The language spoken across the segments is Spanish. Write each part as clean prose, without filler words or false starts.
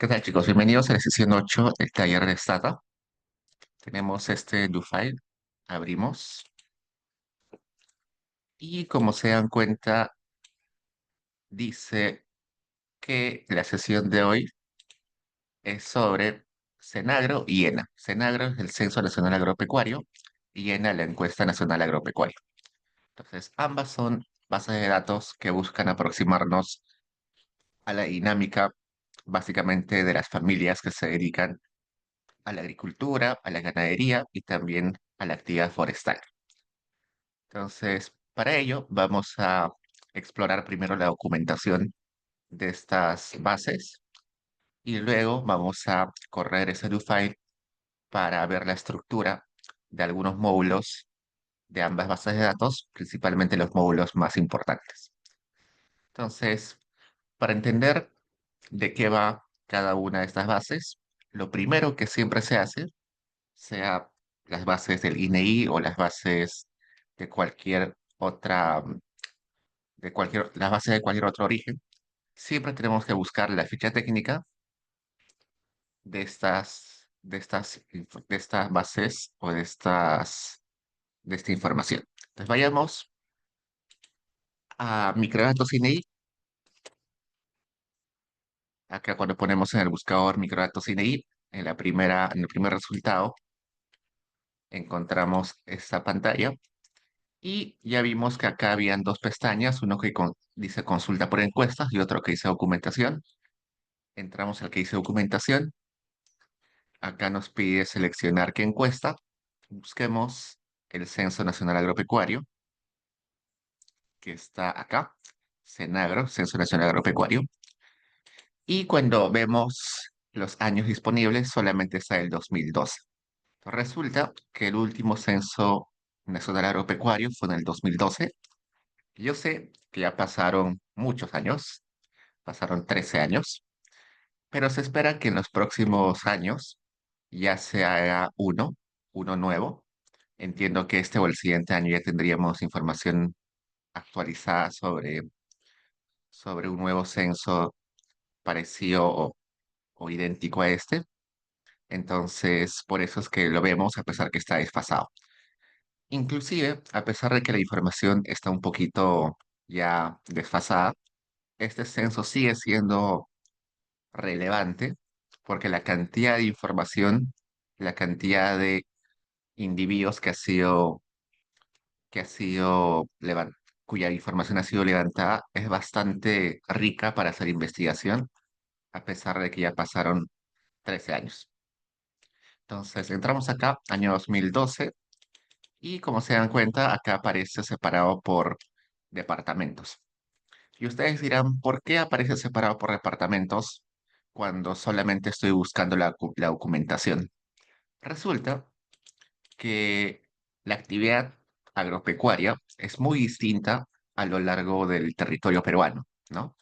¿Qué tal, chicos? Bienvenidos a la sesión 8 del taller de Stata. Tenemos este do file, abrimos y como se dan cuenta, dice que la sesión de hoy es sobre Senagro y ENA. Senagro es el Censo Nacional Agropecuario y ENA la Encuesta Nacional Agropecuaria. Entonces, ambas son bases de datos que buscan aproximarnos a la dinámica básicamente de las familias que se dedican a la agricultura, a la ganadería y también a la actividad forestal. Entonces, para ello vamos a explorar primero la documentación de estas bases y luego vamos a correr ese do file para ver la estructura de algunos módulos de ambas bases de datos, principalmente los módulos más importantes. Entonces, para entender de qué va cada una de estas bases, lo primero que siempre se hace, sea las bases del INEI o las bases de cualquier otra las bases de cualquier otro origen, siempre tenemos que buscar la ficha técnica de estas bases o de esta información. Entonces vayamos a Microdatos INEI. Acá cuando ponemos en el buscador Microdatos INEI, en el primer resultado, encontramos esta pantalla y ya vimos que acá habían dos pestañas, uno que dice consulta por encuestas y otro que dice documentación. Entramos al que dice documentación. Acá nos pide seleccionar qué encuesta. Busquemos el Censo Nacional Agropecuario, que está acá, Cenagro, Censo Nacional Agropecuario. Y cuando vemos los años disponibles, solamente está el 2012. Resulta que el último Censo Nacional Agropecuario fue en el 2012. Yo sé que ya pasaron muchos años, pasaron 13 años, pero se espera que en los próximos años ya se haga uno nuevo. Entiendo que este o el siguiente año ya tendríamos información actualizada sobre un nuevo censo parecido o idéntico a este. Entonces, por eso es que lo vemos a pesar que está desfasado. Inclusive, a pesar de que la información está un poquito ya desfasada, este censo sigue siendo relevante porque la cantidad de información, la cantidad de individuos que ha sido cuya información ha sido levantada es bastante rica para hacer investigación, a pesar de que ya pasaron 13 años. Entonces, entramos acá, año 2012, y como se dan cuenta, acá aparece separado por departamentos. Y ustedes dirán, ¿por qué aparece separado por departamentos cuando solamente estoy buscando la documentación? Resulta que la actividad agropecuaria es muy distinta a lo largo del territorio peruano, ¿no?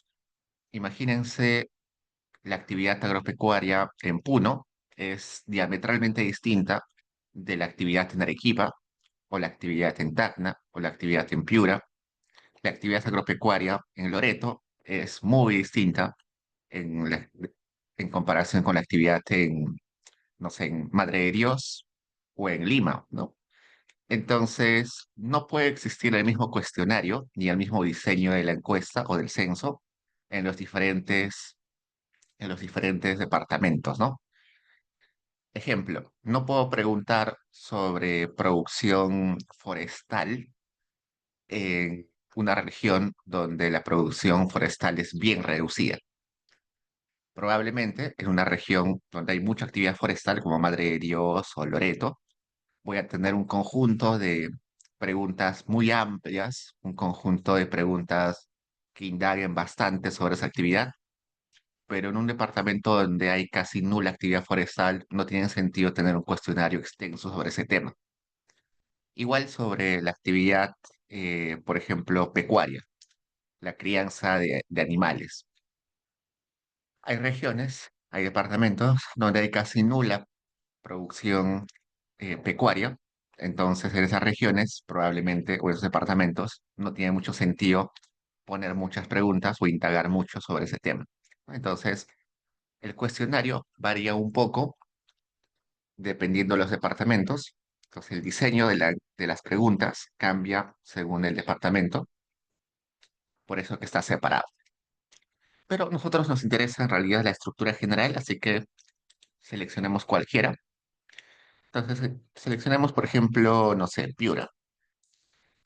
Imagínense la actividad agropecuaria en Puno es diametralmente distinta de la actividad en Arequipa, o la actividad en Tacna, o la actividad en Piura. La actividad agropecuaria en Loreto es muy distinta en, la- en comparación con la actividad no sé, en Madre de Dios o en Lima, ¿no? Entonces, no puede existir el mismo cuestionario ni el mismo diseño de la encuesta o del censo en en los diferentes departamentos, ¿no? Ejemplo, no puedo preguntar sobre producción forestal en una región donde la producción forestal es bien reducida. Probablemente en una región donde hay mucha actividad forestal, como Madre de Dios o Loreto, voy a tener un conjunto de preguntas muy amplias, un conjunto de preguntas que indaguen bastante sobre esa actividad, pero en un departamento donde hay casi nula actividad forestal, no tiene sentido tener un cuestionario extenso sobre ese tema. Igual sobre la actividad, por ejemplo, pecuaria, la crianza de animales. Hay regiones, hay departamentos donde hay casi nula producción pecuaria. Entonces, en esas regiones, probablemente, o esos departamentos, no tiene mucho sentido poner muchas preguntas o indagar mucho sobre ese tema. Entonces, El cuestionario varía un poco dependiendo de los departamentos. Entonces, el diseño de las preguntas cambia según el departamento, por eso que está separado. Pero a nosotros nos interesa en realidad la estructura general, así que seleccionemos cualquiera. Entonces, seleccionemos, por ejemplo, no sé, Piura.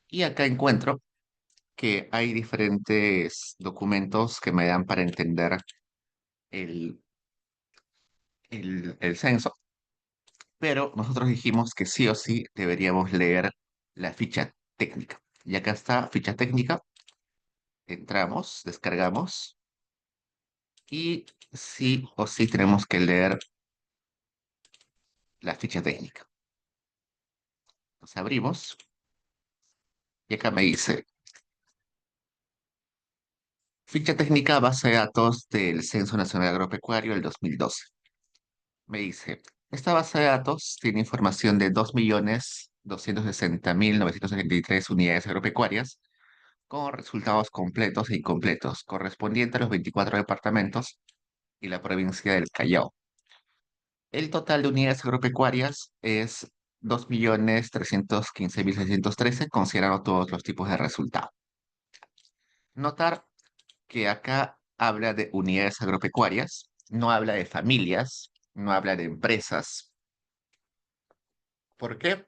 Y acá encuentro que hay diferentes documentos que me dan para entender el, el censo, pero nosotros dijimos que sí o sí deberíamos leer la ficha técnica. Y acá está ficha técnica, entramos, descargamos y sí o sí tenemos que leer la ficha técnica. Nos abrimos y acá me dice ficha técnica base de datos del Censo Nacional Agropecuario del 2012. Me dice, esta base de datos tiene información de 2.260.973 unidades agropecuarias con resultados completos e incompletos, correspondientes a los 24 departamentos y la provincia del Callao. El total de unidades agropecuarias es 2.315.613, considerando todos los tipos de resultados. Notar que acá habla de unidades agropecuarias, no habla de familias, no habla de empresas. ¿Por qué?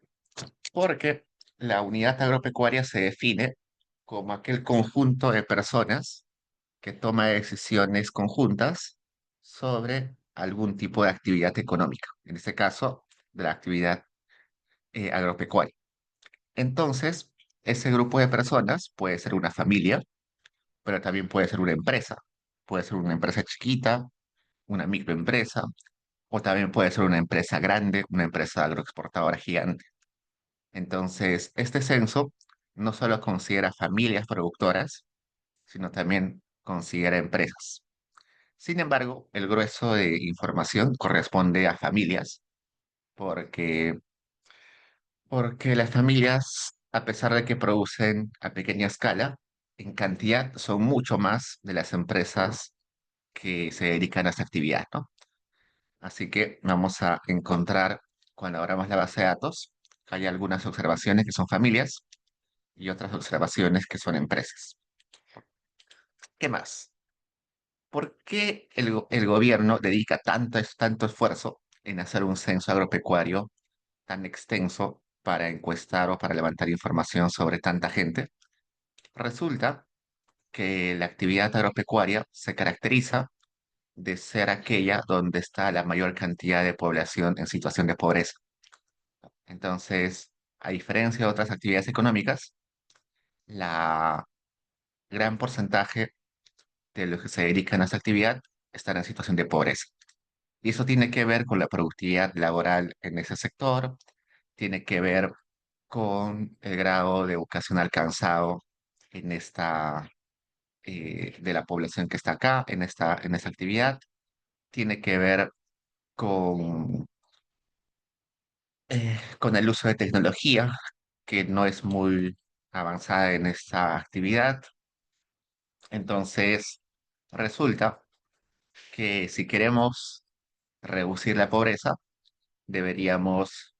Porque la unidad agropecuaria se define como aquel conjunto de personas que toma decisiones conjuntas sobre algún tipo de actividad económica, en este caso, de la actividad agropecuaria. Entonces, ese grupo de personas puede ser una familia, pero también puede ser una empresa chiquita, una microempresa, o también puede ser una empresa grande, una empresa agroexportadora gigante. Entonces, este censo no solo considera familias productoras, sino también considera empresas. Sin embargo, el grueso de información corresponde a familias, porque, porque las familias, a pesar de que producen a pequeña escala, en cantidad son mucho más de las empresas que se dedican a esta actividad, ¿no? Así que vamos a encontrar, cuando abramos la base de datos, hay algunas observaciones que son familias y otras observaciones que son empresas. ¿Qué más? ¿Por qué el gobierno dedica tanto esfuerzo en hacer un censo agropecuario tan extenso para encuestar o para levantar información sobre tanta gente? Resulta que la actividad agropecuaria se caracteriza de ser aquella donde está la mayor cantidad de población en situación de pobreza. Entonces, a diferencia de otras actividades económicas, la gran porcentaje de los que se dedican a esta actividad están en situación de pobreza. Y eso tiene que ver con la productividad laboral en ese sector, tiene que ver con el grado de educación alcanzado en de la población que está acá, en esta actividad, tiene que ver con, con el uso de tecnología, que no es muy avanzada en esta actividad. Entonces, resulta que si queremos reducir la pobreza, deberíamos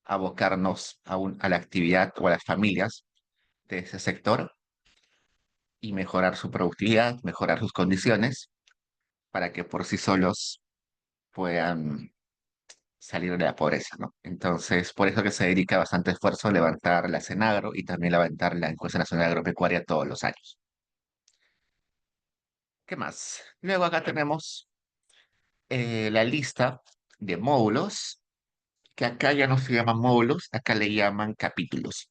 abocarnos a la actividad o a las familias de ese sector y mejorar su productividad, mejorar sus condiciones para que por sí solos puedan salir de la pobreza, ¿no? Entonces, por eso que se dedica bastante esfuerzo a levantar la Cenagro y también levantar la Encuesta Nacional Agropecuaria todos los años. ¿Qué más? Luego acá tenemos la lista de módulos, que acá ya no se llaman módulos, acá le llaman capítulos.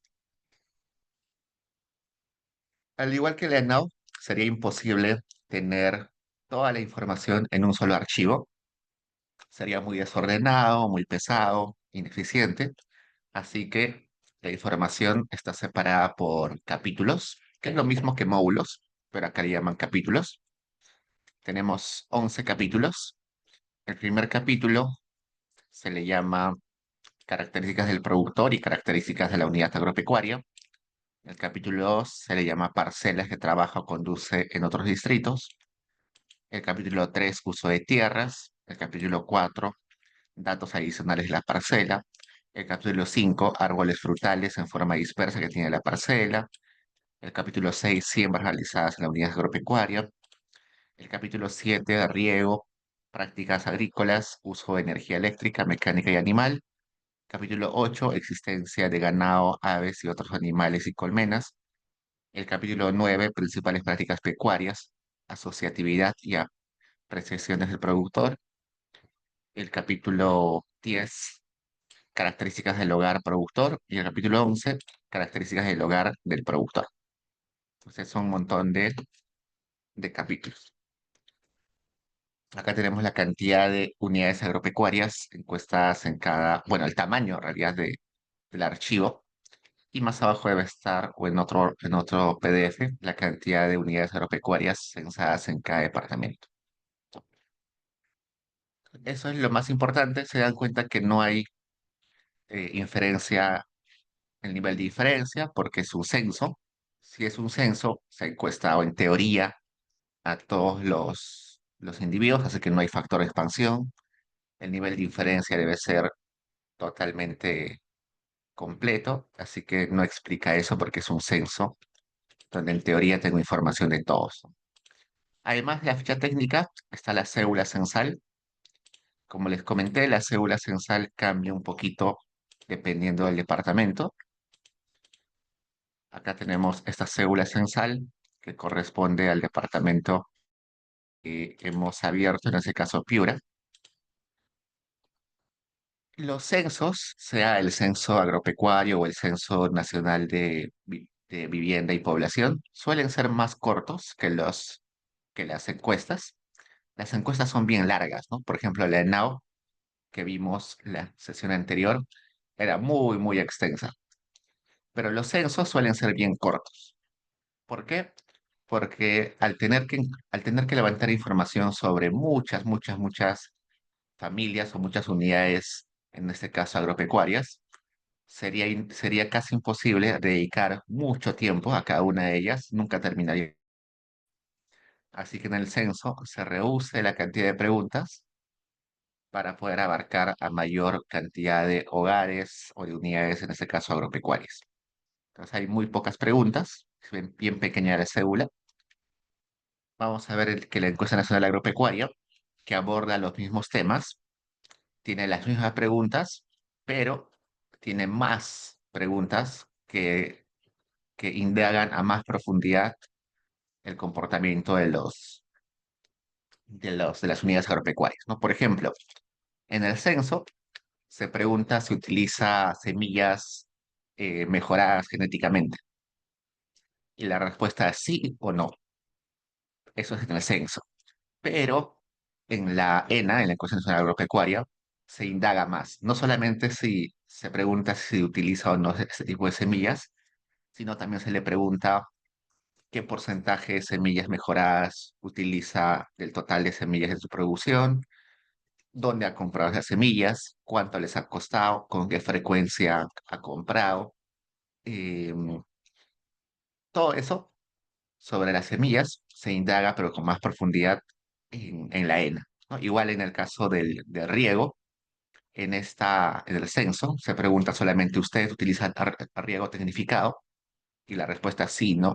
Al igual que la ENAU, sería imposible tener toda la información en un solo archivo. Sería muy desordenado, muy pesado, ineficiente. Así que la información está separada por capítulos, que es lo mismo que módulos, pero acá le llaman capítulos. Tenemos 11 capítulos. El primer capítulo se le llama características del productor y características de la unidad agropecuaria. El capítulo 2 se le llama parcelas que trabaja o conduce en otros distritos. El capítulo 3, uso de tierras. El capítulo 4, datos adicionales de la parcela. El capítulo 5, árboles frutales en forma dispersa que tiene la parcela. El capítulo 6, siembras realizadas en la unidad agropecuaria. El capítulo 7, riego, prácticas agrícolas, uso de energía eléctrica, mecánica y animal. Capítulo 8, existencia de ganado, aves y otros animales y colmenas. El capítulo 9, principales prácticas pecuarias, asociatividad y apreciaciones del productor. El capítulo 10, características del hogar productor. Y el capítulo 11, características del hogar del productor. Entonces son un montón de capítulos. Acá tenemos la cantidad de unidades agropecuarias encuestadas en cada, bueno, el tamaño en realidad del archivo. Y más abajo debe estar, o en otro PDF, la cantidad de unidades agropecuarias censadas en cada departamento. Eso es lo más importante. Se dan cuenta que no hay inferencia, el nivel de diferencia, porque es un censo. Si es un censo, se ha encuestado en teoría a todos los individuos, así que no hay factor de expansión. El nivel de inferencia debe ser totalmente completo, así que no explica eso porque es un censo, donde en teoría tengo información de todos. Además de la ficha técnica, está la cédula censal. Como les comenté, la cédula censal cambia un poquito dependiendo del departamento. Acá tenemos esta cédula censal que corresponde al departamento que hemos abierto, en ese caso Piura. Los censos, sea el censo agropecuario o el censo nacional de vivienda y población, suelen ser más cortos que las encuestas. Las encuestas son bien largas, ¿no? Por ejemplo, la ENAO, que vimos la sesión anterior, era muy, muy extensa. Pero los censos suelen ser bien cortos. ¿Por qué? Porque al tener que levantar información sobre muchas, muchas, muchas familias o muchas unidades, en este caso agropecuarias, sería casi imposible dedicar mucho tiempo a cada una de ellas, nunca terminaría. Así que en el censo se reduce la cantidad de preguntas para poder abarcar a mayor cantidad de hogares o de unidades, en este caso agropecuarias. Entonces hay muy pocas preguntas, es bien, bien pequeña la cédula. Vamos a ver que la encuesta nacional agropecuaria, que aborda los mismos temas, tiene las mismas preguntas, pero tiene más preguntas que indagan a más profundidad el comportamiento de las unidades agropecuarias, ¿no? Por ejemplo, en el censo se pregunta si utiliza semillas mejoradas genéticamente y la respuesta es sí o no. Eso es en el censo. Pero en la ENA, en la Encuesta Nacional Agropecuaria, se indaga más. No solamente si se pregunta si utiliza o no ese tipo de semillas, sino también se le pregunta qué porcentaje de semillas mejoradas utiliza del total de semillas de su producción, dónde ha comprado esas semillas, cuánto les ha costado, con qué frecuencia ha comprado. Em, Todo eso sobre las semillas se indaga, pero con más profundidad en la ENA, ¿no? Igual en el caso del riego, en el censo se pregunta solamente, ¿usted utiliza riego tecnificado? Y la respuesta es sí, ¿no?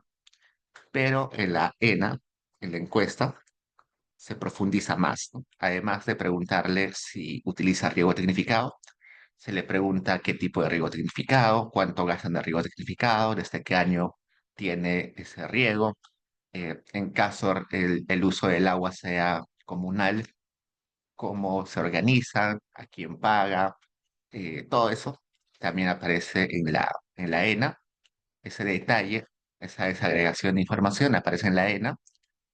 Pero en la ENA, en la encuesta, se profundiza más, ¿no? Además de preguntarle si utiliza riego tecnificado, se le pregunta qué tipo de riego tecnificado, cuánto gastan de riego tecnificado, desde qué año tiene ese riego, en caso el uso del agua sea comunal, cómo se organizan, a quién paga, todo eso también aparece en la ENA. Ese detalle, esa desagregación de información aparece en la ENA,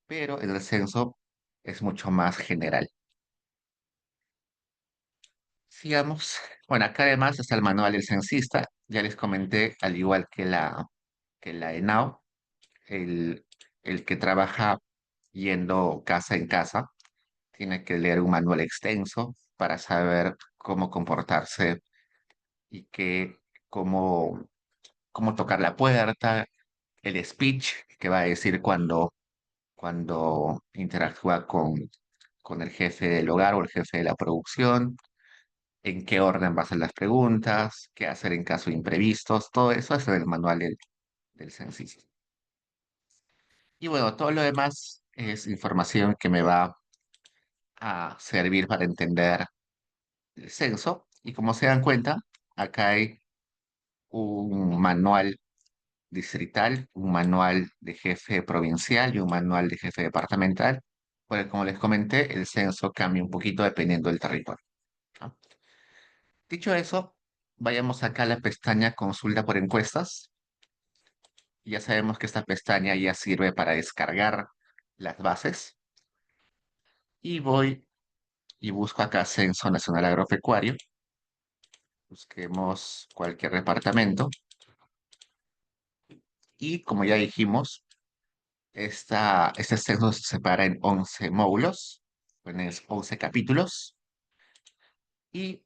pero en el censo es mucho más general. Sigamos. Bueno, acá además está el manual del censista. Ya les comenté, al igual que la ENAO, el, el que trabaja yendo casa en casa tiene que leer un manual extenso para saber cómo comportarse y cómo tocar la puerta, el speech que va a decir cuando interactúa con el jefe del hogar o el jefe de la producción, en qué orden va a hacer las preguntas, qué hacer en caso de imprevistos, todo eso es en el manual del censista. Y bueno, todo lo demás es información que me va a servir para entender el censo. Y como se dan cuenta, acá hay un manual distrital, un manual de jefe provincial y un manual de jefe departamental, porque como les comenté, el censo cambia un poquito dependiendo del territorio, ¿no? Dicho eso, vayamos acá a la pestaña Consulta por encuestas. Ya sabemos que esta pestaña ya sirve para descargar las bases. Y voy y busco acá Censo Nacional Agropecuario. Busquemos cualquier departamento. Y como ya dijimos, este censo se separa en 11 módulos, tienes 11 capítulos. Y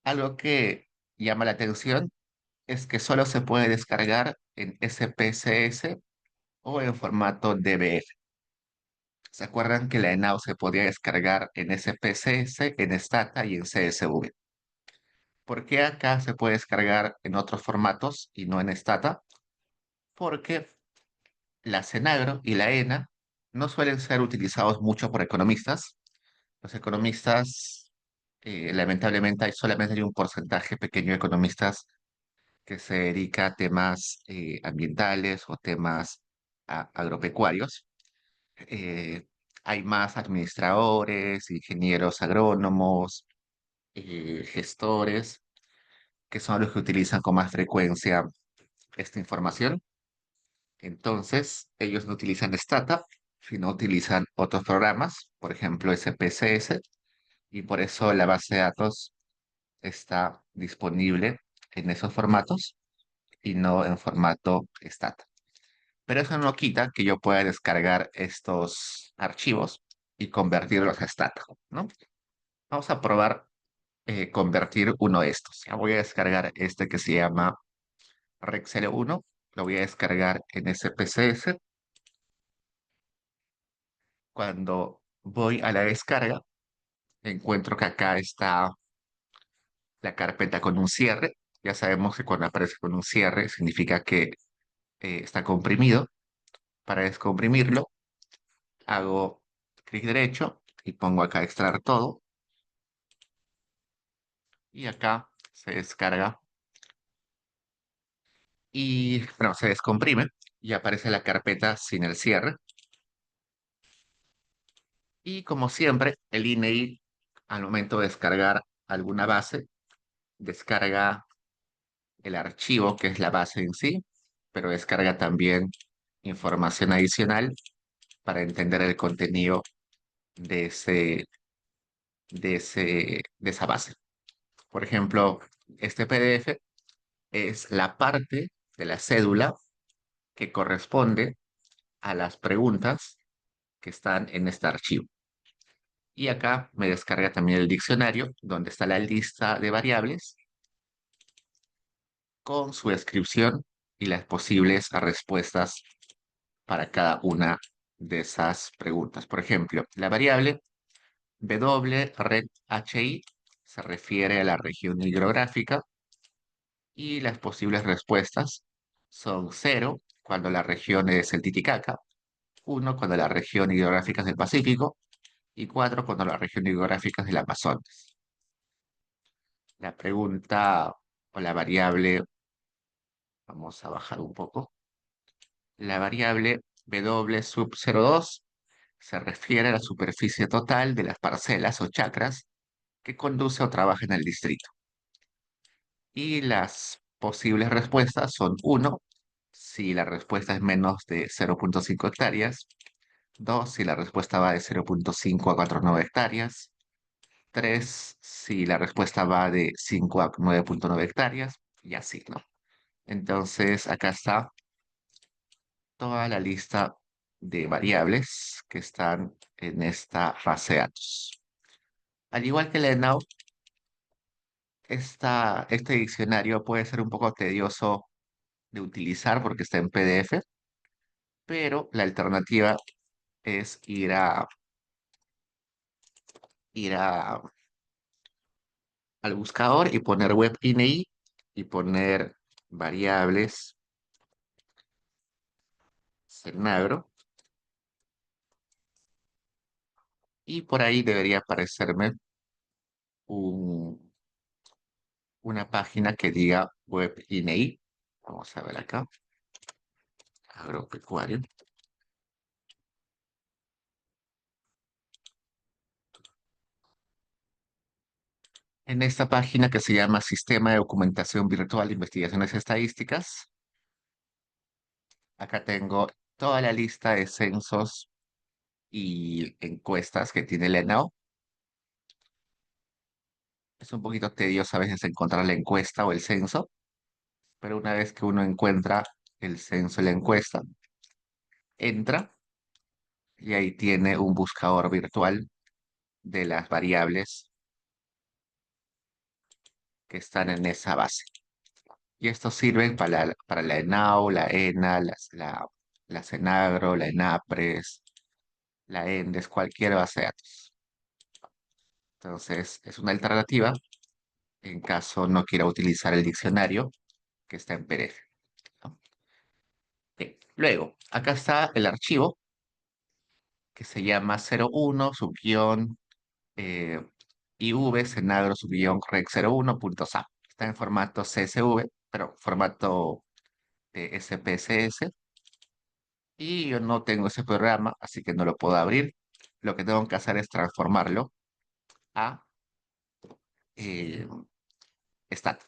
algo que llama la atención es que solo se puede descargar en SPSS o en formato DBF. ¿Se acuerdan que la ENAU se podía descargar en SPSS, en Stata y en CSV? ¿Por qué acá se puede descargar en otros formatos y no en Stata? Porque la CENAGRO y la ENA no suelen ser utilizados mucho por economistas. Los economistas, lamentablemente, solamente hay un porcentaje pequeño de economistas que se dedica a temas ambientales o temas agropecuarios. Eh, Hay más administradores, ingenieros agrónomos, gestores, que son los que utilizan con más frecuencia esta información. Entonces, ellos no utilizan Stata, sino utilizan otros programas, por ejemplo SPSS, y por eso la base de datos está disponible en esos formatos y no en formato Stata. Pero eso no quita que yo pueda descargar estos archivos y convertirlos a Stata, ¿no? Vamos a probar convertir uno de estos. Ya voy a descargar este que se llama Rec 01, lo voy a descargar en SPSS. Cuando voy a la descarga, encuentro que acá está la carpeta con un cierre. Ya sabemos que cuando aparece con un cierre significa que está comprimido. Para descomprimirlo, hago clic derecho y pongo acá extraer todo. Y acá se descarga y, bueno, se descomprime y aparece la carpeta sin el cierre. Y como siempre, el INEI, al momento de descargar alguna base, descarga el archivo, que es la base en sí, pero descarga también información adicional para entender el contenido de de esa base. Por ejemplo, este PDF es la parte de la cédula que corresponde a las preguntas que están en este archivo. Y acá me descarga también el diccionario, donde está la lista de variables con su descripción y las posibles respuestas para cada una de esas preguntas. Por ejemplo, la variable W red HI se refiere a la región hidrográfica y las posibles respuestas son 0 cuando la región es el Titicaca, 1 cuando la región hidrográfica es del Pacífico y 4 cuando la región hidrográfica es del Amazonas. La pregunta o la variable, vamos a bajar un poco, la variable W sub 02 se refiere a la superficie total de las parcelas o chacras que conduce o trabaja en el distrito. Y las posibles respuestas son uno, si la respuesta es menos de 0,5 hectáreas; 2, si la respuesta va de 0,5 a 4,9 hectáreas; 3, si la respuesta va de 5 a 9,9 hectáreas, y así, ¿no? Entonces, acá está toda la lista de variables que están en esta base de datos. Al igual que la ENAU, este diccionario puede ser un poco tedioso de utilizar porque está en PDF, pero la alternativa es ir al buscador y poner web INI y poner variables Cenagro. Y por ahí debería aparecerme un- una página que diga web INI. Vamos a ver acá, agropecuario. En esta página que se llama Sistema de Documentación Virtual de Investigaciones Estadísticas, acá tengo toda la lista de censos y encuestas que tiene la ENAO. Es un poquito tedioso a veces encontrar la encuesta o el censo, pero una vez que uno encuentra el censo y la encuesta, entra y ahí tiene un buscador virtual de las variables que están en esa base. Y estos sirven para la ENAO, la ENA, la CENAGRO, la ENAPRES, la ENDES, cualquier base de datos. Entonces, es una alternativa en caso no quiera utilizar el diccionario que está en PDF, ¿no? Bien. Luego, acá está el archivo que se llama 01 subguión eh, IV Cenagro subguión rec 01.zap. Está en formato CSV, pero formato SPSS. Y yo no tengo ese programa, así que no lo puedo abrir. Lo que tengo que hacer es transformarlo a eh, stat.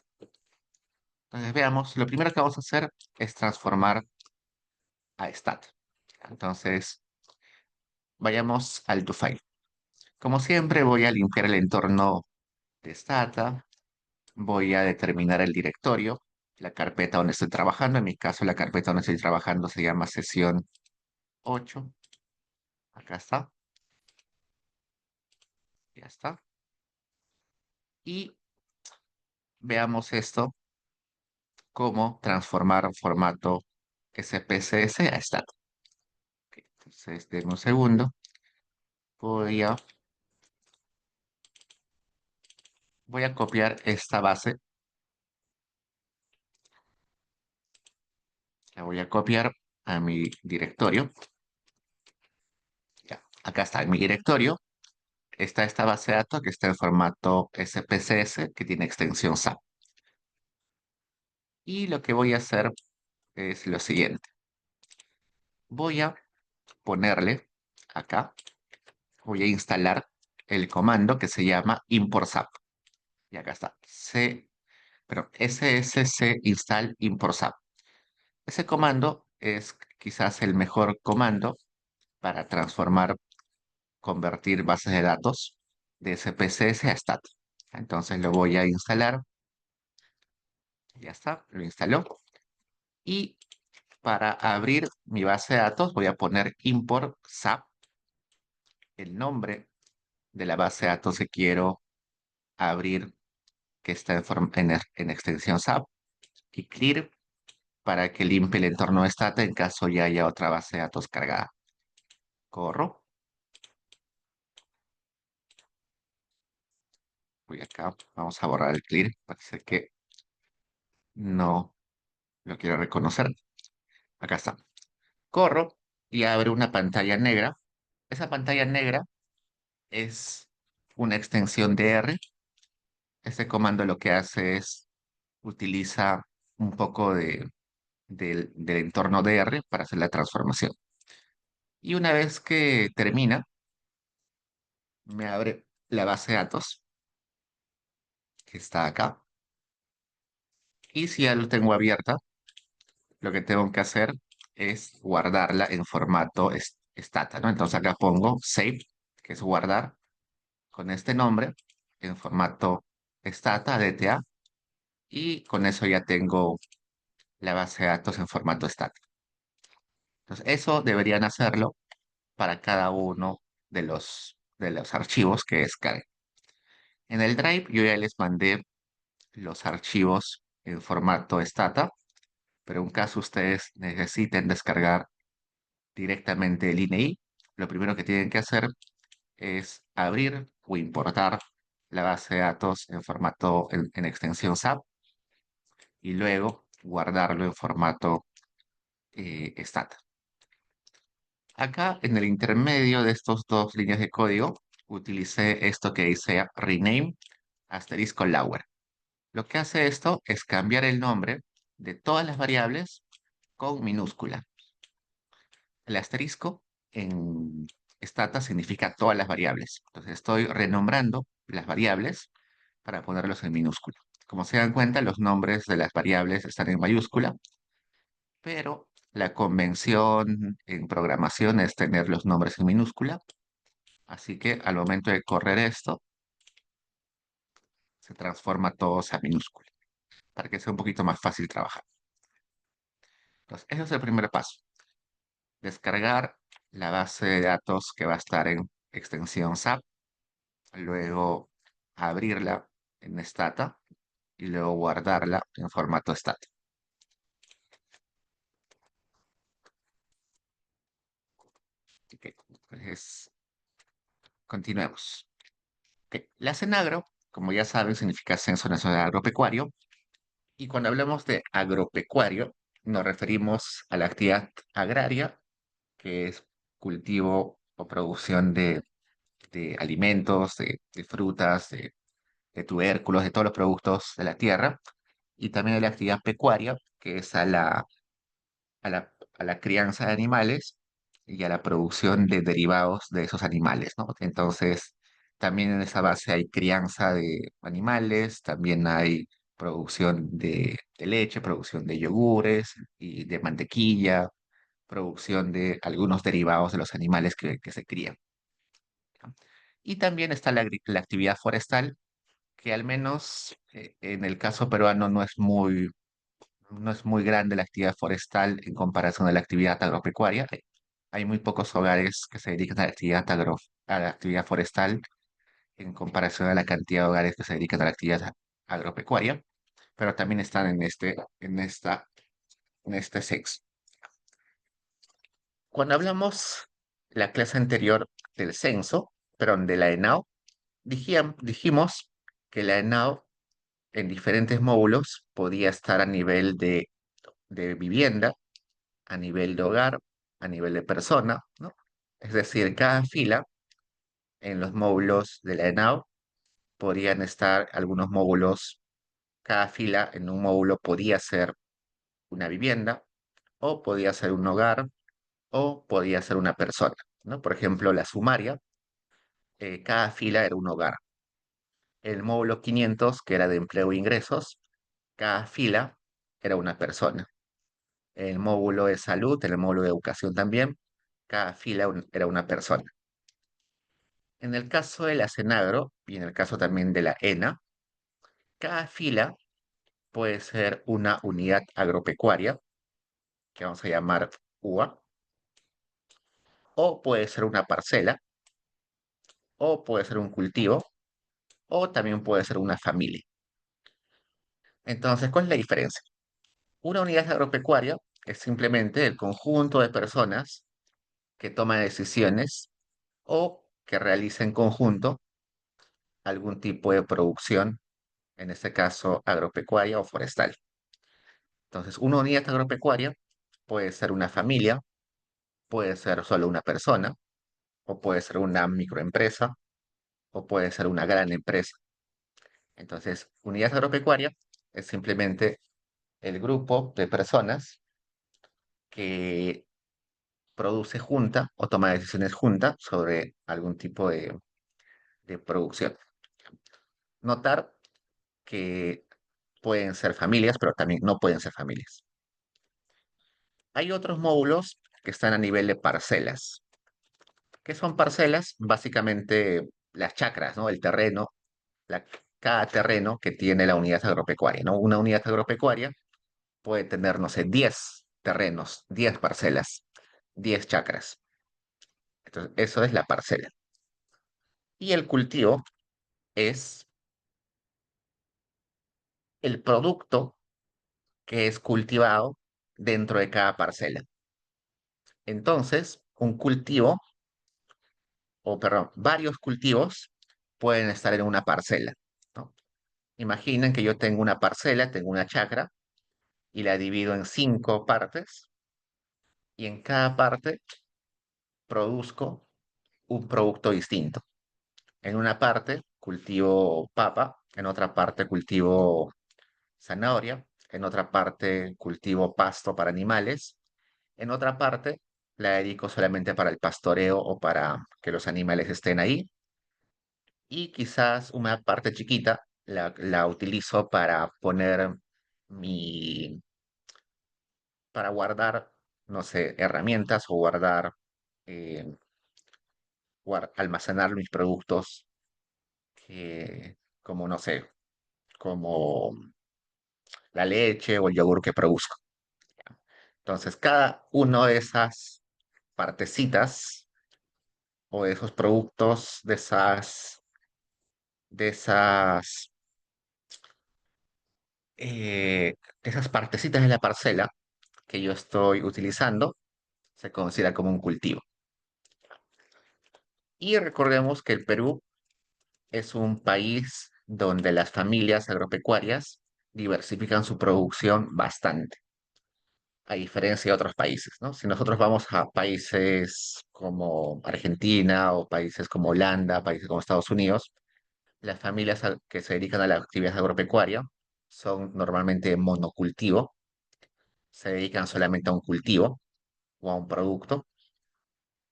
Entonces veamos, lo primero que vamos a hacer es transformar a stat. Entonces vayamos al to file. Como siempre voy a limpiar el entorno de Stata, voy a determinar el directorio, la carpeta donde estoy trabajando. En mi caso la carpeta donde estoy trabajando se llama sesión 8. Acá está, ya está. Y veamos esto, cómo transformar un formato SPSS a stat. Ok, entonces, denme un segundo. Voy a, voy a copiar esta base. La voy a copiar a mi directorio. Ya, acá está en mi directorio. Está esta base de datos que está en formato SPSS, que tiene extensión SAP. Y lo que voy a hacer es lo siguiente. Voy a ponerle acá, voy a instalar el comando que se llama import SAP. Y acá está, SSC install import SAP. Ese comando es quizás el mejor comando para transformar, convertir bases de datos de SPSS a stat. Entonces lo voy a instalar, ya está, lo instaló. Y para abrir mi base de datos voy a poner import SAP, el nombre de la base de datos que quiero abrir, que está en extensión SAP, y clear para que limpie el entorno de Stata en caso ya haya otra base de datos cargada. Corro, voy acá, vamos a borrar el clear, parece que no lo quiero reconocer. Acá está. Corro y abre una pantalla negra. Esa pantalla negra es una extensión de R. Este comando lo que hace es utiliza un poco del entorno de R para hacer la transformación. Y una vez que termina, me abre la base de datos que está acá. Y si ya lo tengo abierta, lo que tengo que hacer es guardarla en formato stata, ¿no? Entonces acá pongo save, que es guardar con este nombre en formato stata, DTA, y con eso ya tengo la base de datos en formato stata. Entonces eso deberían hacerlo para cada uno de los archivos que descarguen. En el Drive yo ya les mandé los archivos en formato stata, pero en caso ustedes necesiten descargar directamente el INEI, lo primero que tienen que hacer es abrir o importar la base de datos en formato en extensión SAP y luego guardarlo en formato stat. Acá en el intermedio de estos dos líneas de código utilicé esto que dice rename asterisco lower. Lo que hace esto es cambiar el nombre de todas las variables con minúscula. El asterisco en Stata significa todas las variables. Entonces estoy renombrando las variables para ponerlos en minúscula. Como se dan cuenta, los nombres de las variables están en mayúscula, pero la convención en programación es tener los nombres en minúscula. Así que al momento de correr esto, se transforma todos a minúscula, para que sea un poquito más fácil trabajar. Entonces, ese es el primer paso. Descargar la base de datos que va a estar en extensión SAP, luego abrirla en Stata y luego guardarla en formato Stata. Ok, entonces, continuemos. Ok, la CENAGRO, como ya saben, significa Censo Nacional Agropecuario, y cuando hablamos de agropecuario, nos referimos a la actividad agraria, que es cultivo o producción de alimentos, de frutas, de tubérculos, de todos los productos de la tierra, y también de la actividad pecuaria, que es a la crianza de animales y a la producción de derivados de esos animales, ¿no? Entonces, también en esa base hay crianza de animales, también hay producción de leche, producción de yogures y de mantequilla, producción de algunos derivados de los animales que se crían, ¿no? Y también está la actividad forestal, que al menos en el caso peruano no es muy grande la actividad forestal en comparación a la actividad agropecuaria. Hay muy pocos hogares que se dedican a la actividad forestal en comparación a la cantidad de hogares que se dedican a la actividad agropecuaria, pero también están en este sexo. Cuando hablamos la clase anterior del censo, perdón, de la ENAO, dijimos que la ENAO en diferentes módulos podía estar a nivel de vivienda, a nivel de hogar, a nivel de persona, ¿no? Es decir, cada fila en los módulos de la ENAO podrían estar algunos módulos, cada fila en un módulo podía ser una vivienda, o podía ser un hogar, o podía ser una persona, ¿no? Por ejemplo, la sumaria, cada fila era un hogar. El módulo 500, que era de empleo e ingresos, cada fila era una persona. El módulo de salud, el módulo de educación también, cada fila era una persona. En el caso de la Cenagro y en el caso también de la ENA, cada fila puede ser una unidad agropecuaria, que vamos a llamar UA, o puede ser una parcela, o puede ser un cultivo, o también puede ser una familia. Entonces, ¿cuál es la diferencia? Una unidad agropecuaria es simplemente el conjunto de personas que toman decisiones o que realizan en conjunto algún tipo de producción, en este caso agropecuaria o forestal. Entonces, una unidad agropecuaria puede ser una familia, puede ser solo una persona, o puede ser una microempresa, o puede ser una gran empresa. Entonces, unidad agropecuaria es simplemente el grupo de personas que produce junta o toma decisiones junta sobre algún tipo de producción. Notar que pueden ser familias, pero también no pueden ser familias. Hay otros módulos que están a nivel de parcelas. ¿Qué son parcelas? Básicamente las chacras, ¿no? El terreno, la- cada terreno que tiene la unidad agropecuaria, ¿no? Una unidad agropecuaria puede tener, no sé, 10 terrenos, 10 parcelas, 10 chacras. Entonces, eso es la parcela. Y el cultivo es el producto que es cultivado dentro de cada parcela. Entonces, un cultivo o perdón, varios cultivos pueden estar en una parcela, ¿no? Imaginen que yo tengo una parcela, tengo una chacra y la divido en 5 partes y en cada parte produzco un producto distinto. En una parte cultivo papa, en otra parte cultivo zanahoria, en otra parte cultivo pasto para animales, en otra parte la dedico solamente para el pastoreo o para que los animales estén ahí y quizás una parte chiquita la utilizo para poner mi, para guardar, no sé, herramientas o guardar, eh, almacenar mis productos como, no sé, como la leche o el yogur que produzco. Entonces, cada uno de esas partecitas o de esos productos, de esas partecitas de la parcela que yo estoy utilizando, se considera como un cultivo. Y recordemos que el Perú es un país donde las familias agropecuarias diversifican su producción bastante, a diferencia de otros países, ¿no? Si nosotros vamos a países como Argentina o países como Holanda, países como Estados Unidos, las familias que se dedican a la actividad agropecuaria son normalmente monocultivo, se dedican solamente a un cultivo o a un producto.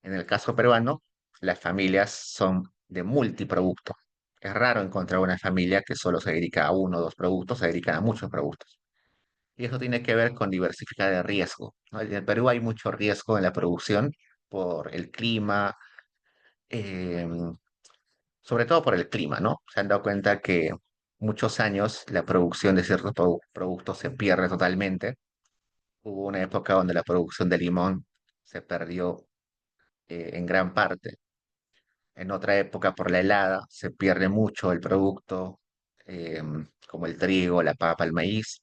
En el caso peruano, las familias son de multiproducto. Es raro encontrar una familia que solo se dedica a uno o dos productos, se dedican a muchos productos. Y eso tiene que ver con diversificar el riesgo, ¿no? En el Perú hay mucho riesgo en la producción por el clima, eh, sobre todo por el clima, ¿no? Se han dado cuenta que muchos años la producción de ciertos productos se pierde totalmente. Hubo una época donde la producción de limón se perdió en gran parte. En otra época, por la helada, se pierde mucho el producto, eh, como el trigo, la papa, el maíz.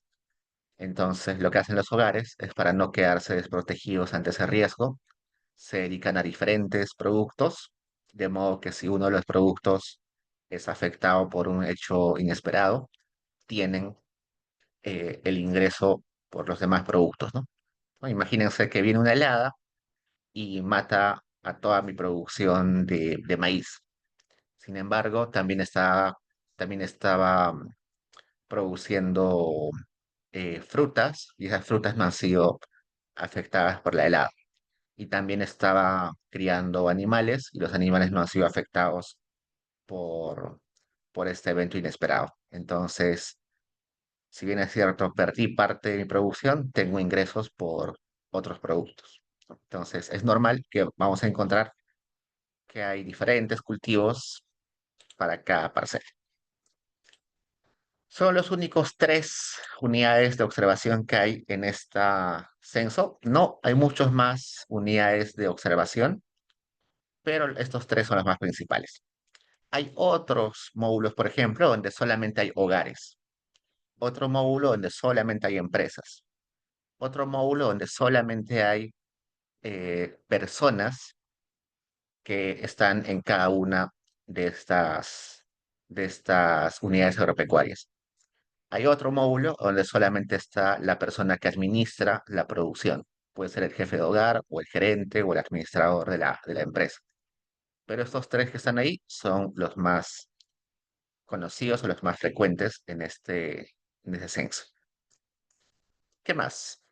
Entonces, lo que hacen los hogares es para no quedarse desprotegidos ante ese riesgo, se dedican a diferentes productos, de modo que si uno de los productos es afectado por un hecho inesperado, tienen el ingreso por los demás productos, ¿no? ¿No? Imagínense que viene una helada y mata a toda mi producción de maíz. Sin embargo, también estaba produciendo frutas y esas frutas no han sido afectadas por la helada. Y también estaba criando animales y los animales no han sido afectados por, por este evento inesperado. Entonces, si bien es cierto, perdí parte de mi producción, tengo ingresos por otros productos. Entonces, es normal que vamos a encontrar que hay diferentes cultivos para cada parcela. Son los únicos 3 unidades de observación que hay en este censo. No, hay muchos más unidades de observación, pero estos 3 son los más principales. Hay otros módulos, por ejemplo, donde solamente hay hogares. Otro módulo donde solamente hay empresas. Otro módulo donde solamente hay personas que están en cada una de estas unidades agropecuarias. Hay otro módulo donde solamente está la persona que administra la producción. Puede ser el jefe de hogar o el gerente o el administrador de la empresa. Pero estos 3 que están ahí son los más conocidos o los más frecuentes en ese censo. ¿Qué más?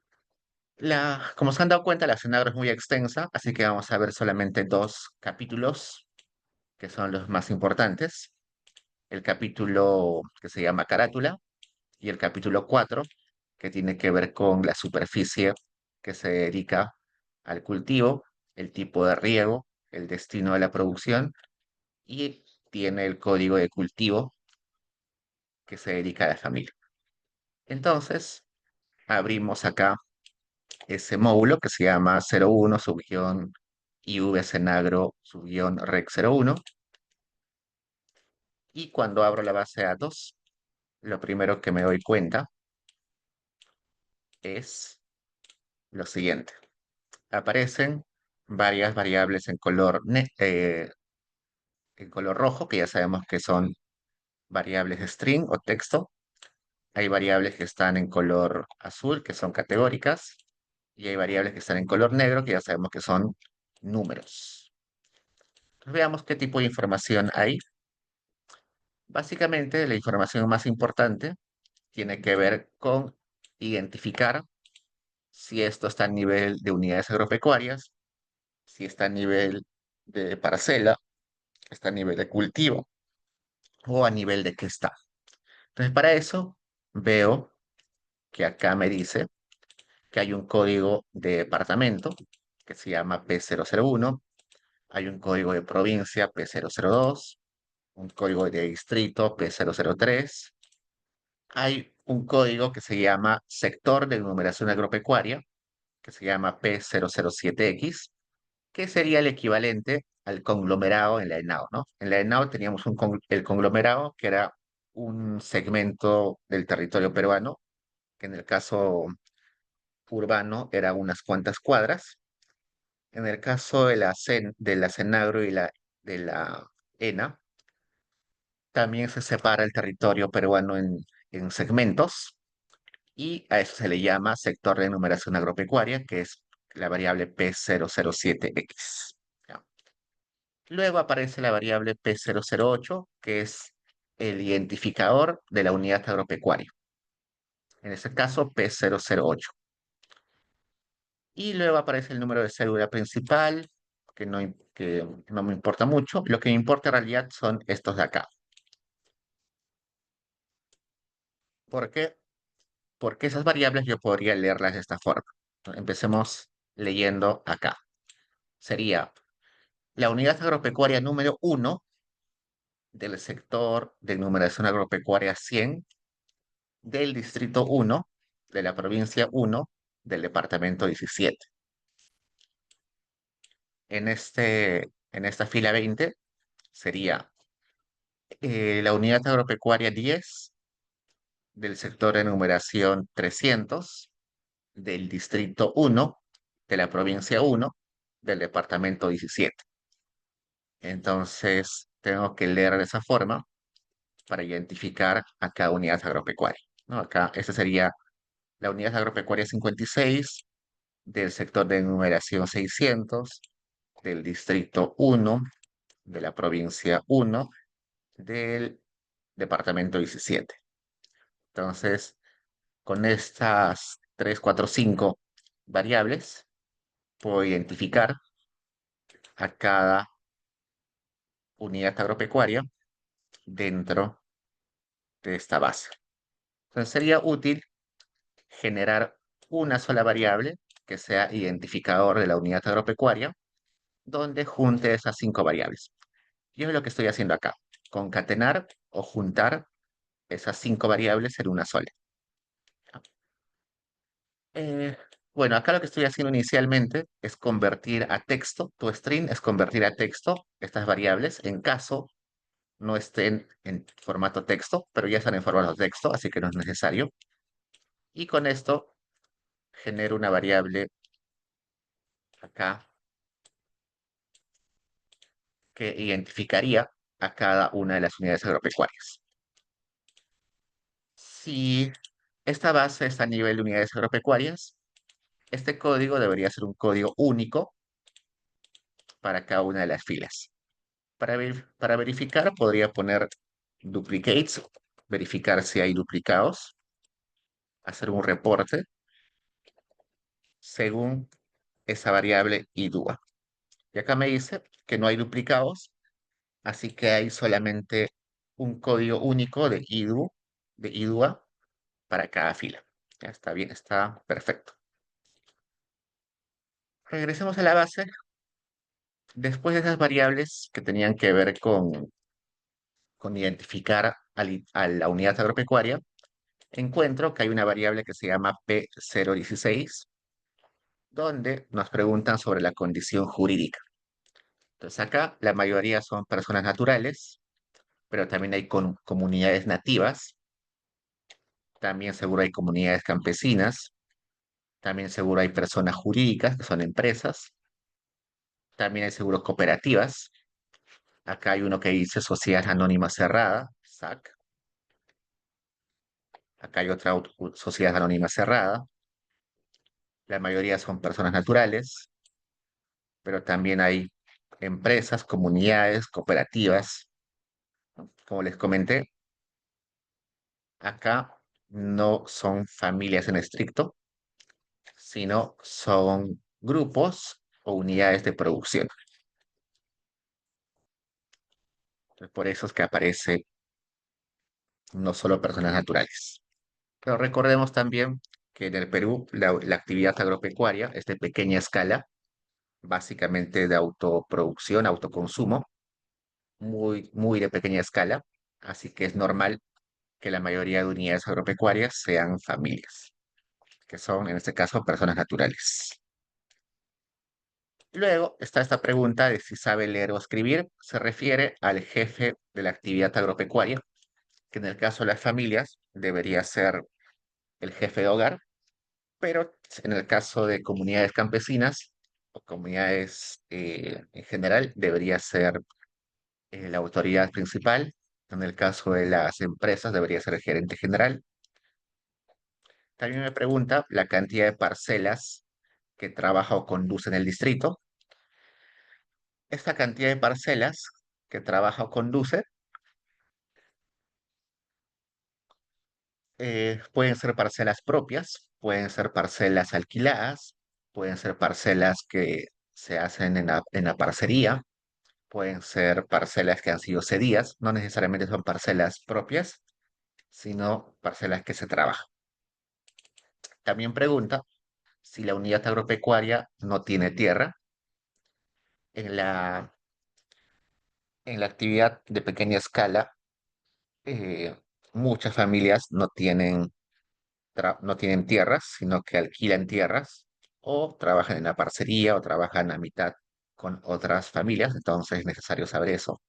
Como se han dado cuenta, la Cenagro es muy extensa, así que vamos a ver solamente 2 capítulos que son los más importantes. El capítulo que se llama Carátula y el capítulo 4 que tiene que ver con la superficie que se dedica al cultivo, el tipo de riego, el destino de la producción y tiene el código de cultivo que se dedica a la familia. Entonces, abrimos acá ese módulo que se llama 01 subguión IV Senagro subguión Rec 01 y cuando abro la base de datos, lo primero que me doy cuenta es lo siguiente. Aparecen varias variables en color en color rojo, que ya sabemos que son variables de string o texto. Hay variables que están en color azul, que son categóricas, y hay variables que están en color negro, que ya sabemos que son números. Entonces, veamos qué tipo de información hay. Básicamente, la información más importante tiene que ver con identificar si esto está a nivel de unidades agropecuarias, si está a nivel de parcela, está a nivel de cultivo o a nivel de qué está. Entonces, para eso veo que acá me dice que hay un código de departamento que se llama P001, hay un código de provincia P002, un código de distrito P003, hay un código que se llama sector de numeración agropecuaria, que se llama P007X, que sería el equivalente al conglomerado en la ENAO, ¿no? En la ENAO teníamos el conglomerado, que era un segmento del territorio peruano, que en el caso urbano era unas cuantas cuadras. En el caso de de la CENAGRO y de la ENA, también se separa el territorio peruano en segmentos y a eso se le llama sector de numeración agropecuaria, que es la variable P007X. ¿Ya? Luego aparece la variable P008, que es el identificador de la unidad agropecuaria. En este caso, P008. Y luego aparece el número de cédula principal, que no me importa mucho. Lo que me importa en realidad son estos de acá. ¿Por qué? Porque esas variables yo podría leerlas de esta forma. Empecemos leyendo acá. Sería la unidad agropecuaria número 1 del sector de numeración agropecuaria 100 del distrito 1 de la provincia 1 del departamento 17. En esta fila 20 sería la unidad agropecuaria 10 del sector de numeración 300 del distrito 1 de la provincia 1 del departamento 17. Entonces, tengo que leer de esa forma para identificar a cada unidad agropecuaria, ¿no? Acá, esta sería la unidad agropecuaria 56 del sector de numeración 600 del distrito 1 de la provincia 1 del departamento 17. Entonces, con estas 3, 4, 5 variables, puedo identificar a cada unidad agropecuaria dentro de esta base. Entonces, sería útil generar una sola variable que sea identificador de la unidad agropecuaria, donde junte esas 5 variables. Y es lo que estoy haciendo acá, concatenar o juntar esas 5 variables en una sola. Eh, bueno, acá lo que estoy haciendo inicialmente es convertir a texto, tu string es convertir a texto estas variables en caso no estén en formato texto, pero ya están en formato texto, así que no es necesario. Y con esto genero una variable acá que identificaría a cada una de las unidades agropecuarias. Si esta base está a nivel de unidades agropecuarias, este código debería ser un código único para cada una de las filas. Para verificar, podría poner duplicates, verificar si hay duplicados, hacer un reporte según esa variable IDUA. Y acá me dice que no hay duplicados, así que hay solamente un código único de IDUA para cada fila. Ya está bien, está perfecto. Regresemos a la base. Después de esas variables que tenían que ver con identificar a la unidad agropecuaria, encuentro que hay una variable que se llama P016, donde nos preguntan sobre la condición jurídica. Entonces acá la mayoría son personas naturales, pero también hay comunidades nativas, también seguro hay comunidades campesinas, también seguro hay personas jurídicas, que son empresas, también hay seguro cooperativas, Acá hay uno que dice Sociedad Anónima Cerrada, SAC. Acá hay otra Sociedad Anónima Cerrada. La mayoría son personas naturales, pero también hay empresas, comunidades, cooperativas. Como les comenté, acá no son familias en estricto, sino son grupos o unidades de producción. Por eso es que aparece no solo personas naturales. Pero recordemos también que en el Perú la actividad agropecuaria es de pequeña escala, básicamente de autoproducción, autoconsumo, muy de pequeña escala, así que es normal que la mayoría de unidades agropecuarias sean familias, que son en este caso personas naturales. Luego está esta pregunta de si sabe leer o escribir, se refiere al jefe de la actividad agropecuaria, que en el caso de las familias debería ser el jefe de hogar, pero en el caso de comunidades campesinas o comunidades en general debería ser la autoridad principal. En el caso de las empresas debería ser el gerente general. También me pregunta la cantidad de parcelas que trabaja o conduce en el distrito. Esta cantidad de parcelas que trabaja o conduce pueden ser parcelas propias, pueden ser parcelas alquiladas, pueden ser parcelas que se hacen en la parcería, pueden ser parcelas que han sido cedidas, no necesariamente son parcelas propias, sino parcelas que se trabajan. También pregunta si la unidad agropecuaria no tiene tierra. En en la actividad de pequeña escala, eh, muchas familias no tienen tierras, sino que alquilan tierras o trabajan en la parcería o trabajan a mitad con otras familias, entonces es necesario saber eso.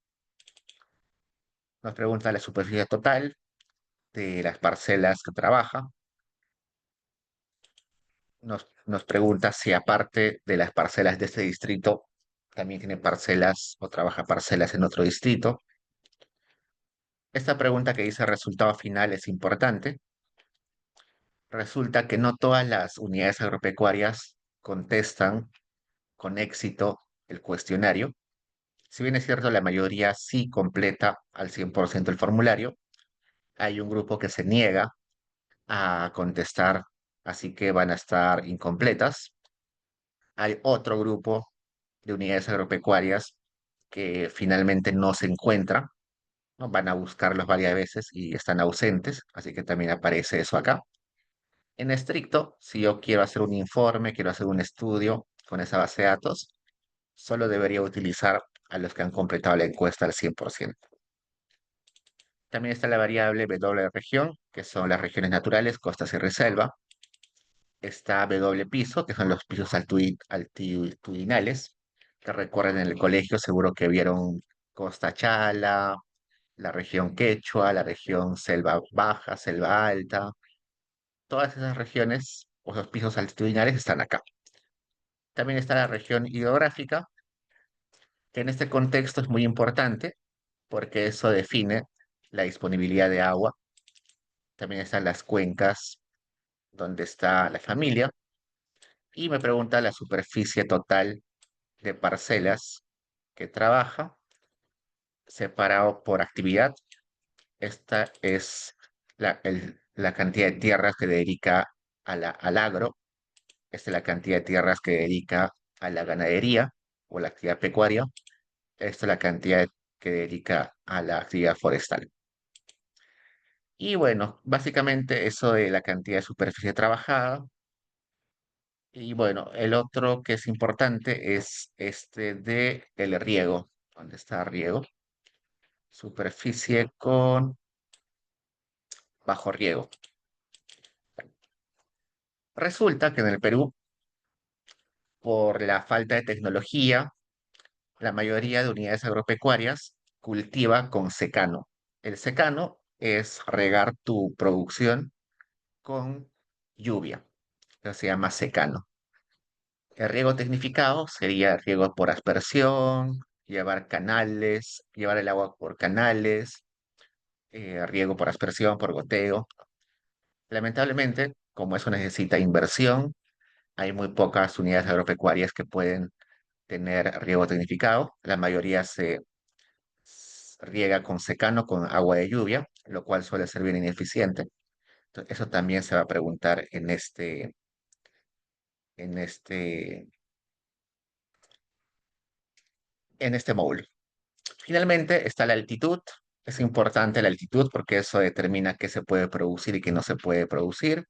Nos pregunta la superficie total de las parcelas que trabaja. Nos pregunta si aparte de las parcelas de este distrito, también tiene parcelas o trabaja parcelas en otro distrito. Esta pregunta que dice resultado final es importante. Resulta que no todas las unidades agropecuarias contestan con éxito el cuestionario. Si bien es cierto, la mayoría sí completa al 100% el formulario, hay un grupo que se niega a contestar, así que van a estar incompletas. Hay otro grupo de unidades agropecuarias que finalmente no se encuentran, ¿no? Van a buscarlos varias veces y están ausentes, así que también aparece eso acá. En estricto, si yo quiero hacer un informe, quiero hacer un estudio con esa base de datos, solo debería utilizar a los que han completado la encuesta al 100%. También está la variable W de región, que son las regiones naturales, costas y reselva. Está W piso, que son los pisos altitudinales, que recorren en el colegio, seguro que vieron Costa Chala, la región Quechua, la región Selva Baja, Selva Alta. Todas esas regiones o esos pisos altitudinales están acá. También está la región hidrográfica, que en este contexto es muy importante porque eso define la disponibilidad de agua. También están las cuencas donde está la familia. Y me pregunta la superficie total de parcelas que trabaja, separado por actividad. Esta es la cantidad de tierras que dedica al agro. Esta es la cantidad de tierras que dedica a la ganadería o la actividad pecuaria. Esta es la cantidad que dedica a la actividad forestal. Y bueno, básicamente eso de la cantidad de superficie trabajada. Y bueno, el otro que es importante es este de el riego. ¿Dónde está riego? Superficie con bajo riego. Resulta que en el Perú, por la falta de tecnología, la mayoría de unidades agropecuarias cultiva con secano. El secano es regar tu producción con lluvia. Eso se llama secano. El riego tecnificado sería riego por aspersión, llevar canales, llevar el agua por canales, riego por aspersión, por goteo. Lamentablemente, como eso necesita inversión, hay muy pocas unidades agropecuarias que pueden tener riego tecnificado. La mayoría se riega con secano, con agua de lluvia, lo cual suele ser bien ineficiente. Entonces, eso también se va a preguntar en este, en este módulo. Finalmente está la altitud. Es importante la altitud porque eso determina qué se puede producir y qué no se puede producir.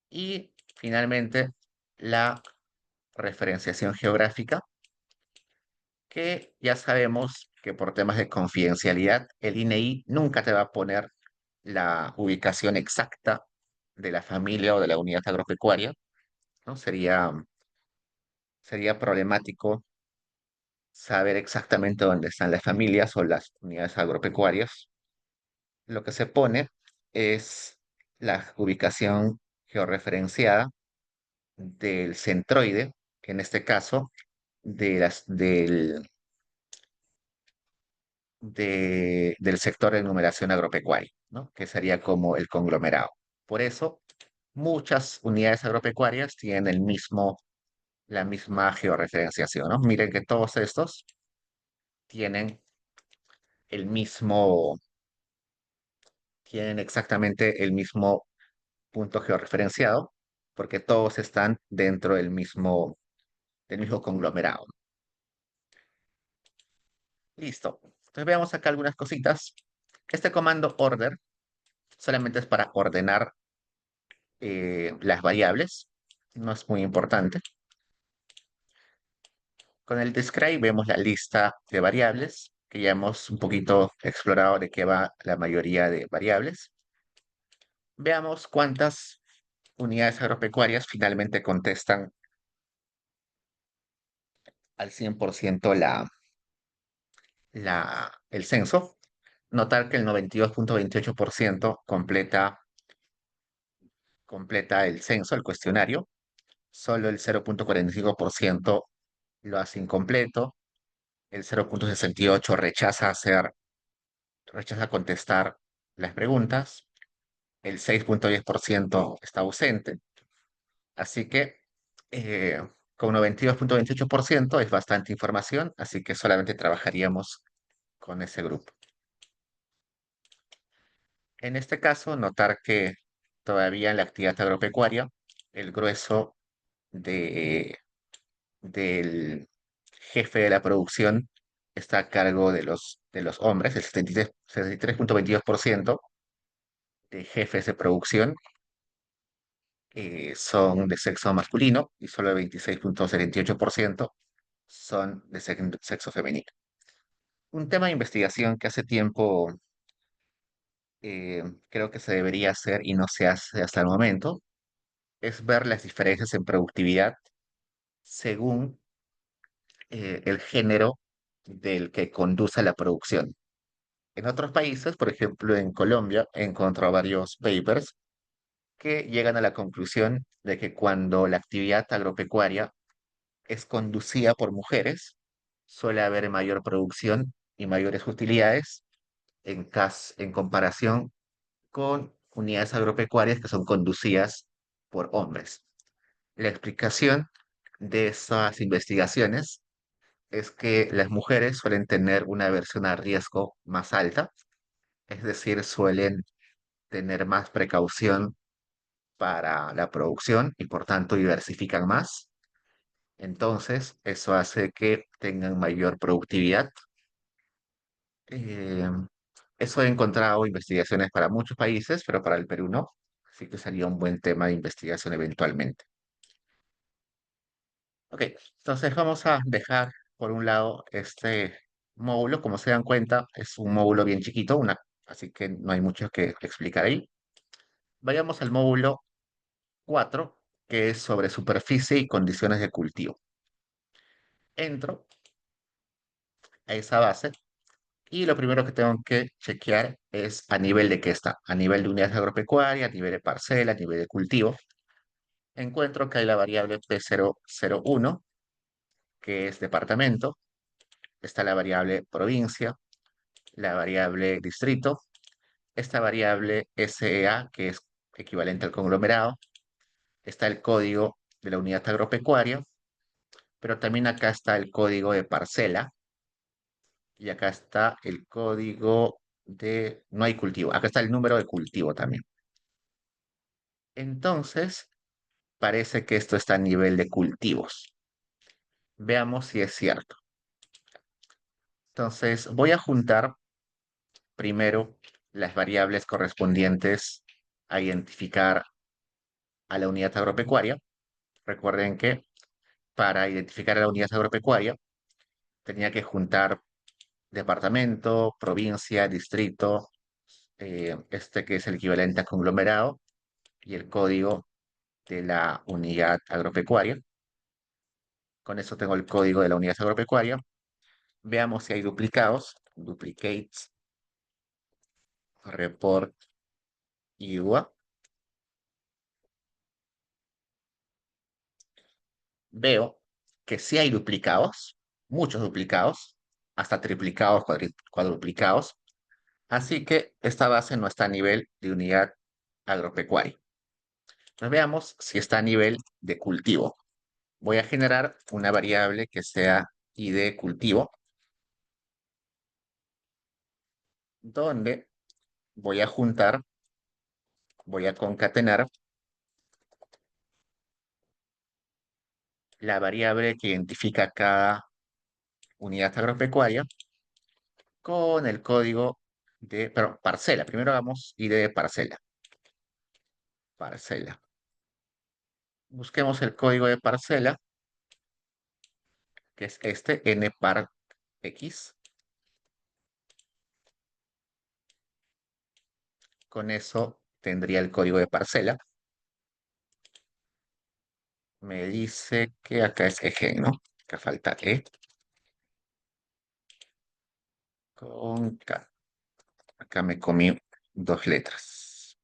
Y finalmente la referenciación geográfica, que ya sabemos que por temas de confidencialidad, el INEI nunca te va a poner la ubicación exacta de la familia o de la unidad agropecuaria, ¿no? Sería problemático saber exactamente dónde están las familias o las unidades agropecuarias. Lo que se pone es la ubicación georreferenciada del centroide, en este caso, del sector de numeración agropecuaria, ¿no? Que sería como el conglomerado. Por eso, muchas unidades agropecuarias tienen la misma georreferenciación, ¿no? Miren que todos estos tienen el mismo, tienen exactamente el mismo punto georreferenciado, porque todos están dentro del mismo conglomerado. Listo. Entonces veamos acá algunas cositas. Este comando order solamente es para ordenar las variables, no es muy importante. Con el describe vemos la lista de variables, que ya hemos un poquito explorado de qué va la mayoría de variables. Veamos cuántas unidades agropecuarias finalmente contestan al 100% el censo. Notar que el 92,28% completa el censo, el cuestionario. Solo el 0,45% lo hace incompleto. El 0,68% rechaza contestar las preguntas. El 6,10% está ausente. Así que eh, con 92,28% es bastante información, así que solamente trabajaríamos con ese grupo. En este caso, notar que todavía en la actividad agropecuaria, el grueso de, del jefe de la producción está a cargo de los hombres, el 73,22% de jefes de producción son de sexo masculino y solo el 26,78% son de sexo femenino. Un tema de investigación que hace tiempo creo que se debería hacer y no se hace hasta el momento es ver las diferencias en productividad según el género del que conduce la producción. En otros países, por ejemplo en Colombia, he encontrado varios papers que llegan a la conclusión de que cuando la actividad agropecuaria es conducida por mujeres, suele haber mayor producción y mayores utilidades en comparación con unidades agropecuarias que son conducidas por hombres. La explicación de esas investigaciones es que las mujeres suelen tener una aversión a riesgo más alta, es decir, suelen tener más precaución para la producción y por tanto diversifican más. Entonces, eso hace que tengan mayor productividad. Eh, Eso he encontrado investigaciones para muchos países, pero para el Perú no. Así que sería un buen tema de investigación eventualmente. Ok, entonces vamos a dejar por un lado este módulo. Como se dan cuenta, es un módulo bien chiquito, así que no hay mucho que explicar ahí. Vayamos al módulo 4, que es sobre superficie y condiciones de cultivo. Entro a esa base y lo primero que tengo que chequear es a nivel de qué está, a nivel de unidad agropecuaria, a nivel de parcela, a nivel de cultivo. Encuentro que hay la variable P001, que es departamento, está la variable provincia, la variable distrito, esta variable SEA, que es equivalente al conglomerado, está el código de la unidad agropecuaria, pero también acá está el código de parcela y acá está el código de... No hay cultivo, acá está el número de cultivo también. Entonces, parece que esto está a nivel de cultivos. Veamos si es cierto. Entonces, voy a juntar primero las variables correspondientes a identificar a la unidad agropecuaria. Recuerden que para identificar a la unidad agropecuaria tenía que juntar departamento, provincia, distrito, este que es el equivalente a conglomerado y el código de la unidad agropecuaria. Con eso tengo el código de la unidad agropecuaria. Veamos si hay duplicados. Duplicates, report UA. Veo que sí hay duplicados, muchos duplicados, hasta triplicados, cuadruplicados. Así que esta base no está a nivel de unidad agropecuaria. Entonces veamos si está a nivel de cultivo. Voy a generar una variable que sea id cultivo, donde voy a juntar, voy a concatenar la variable que identifica cada unidad agropecuaria con el código de, perdón, parcela. Primero hagamos id de parcela. Parcela. Busquemos el código de parcela, que es este, n par x. Con eso tendría el código de parcela. Me dice que acá es egen, ¿no? Acá falta e con k. Acá me comí dos letras.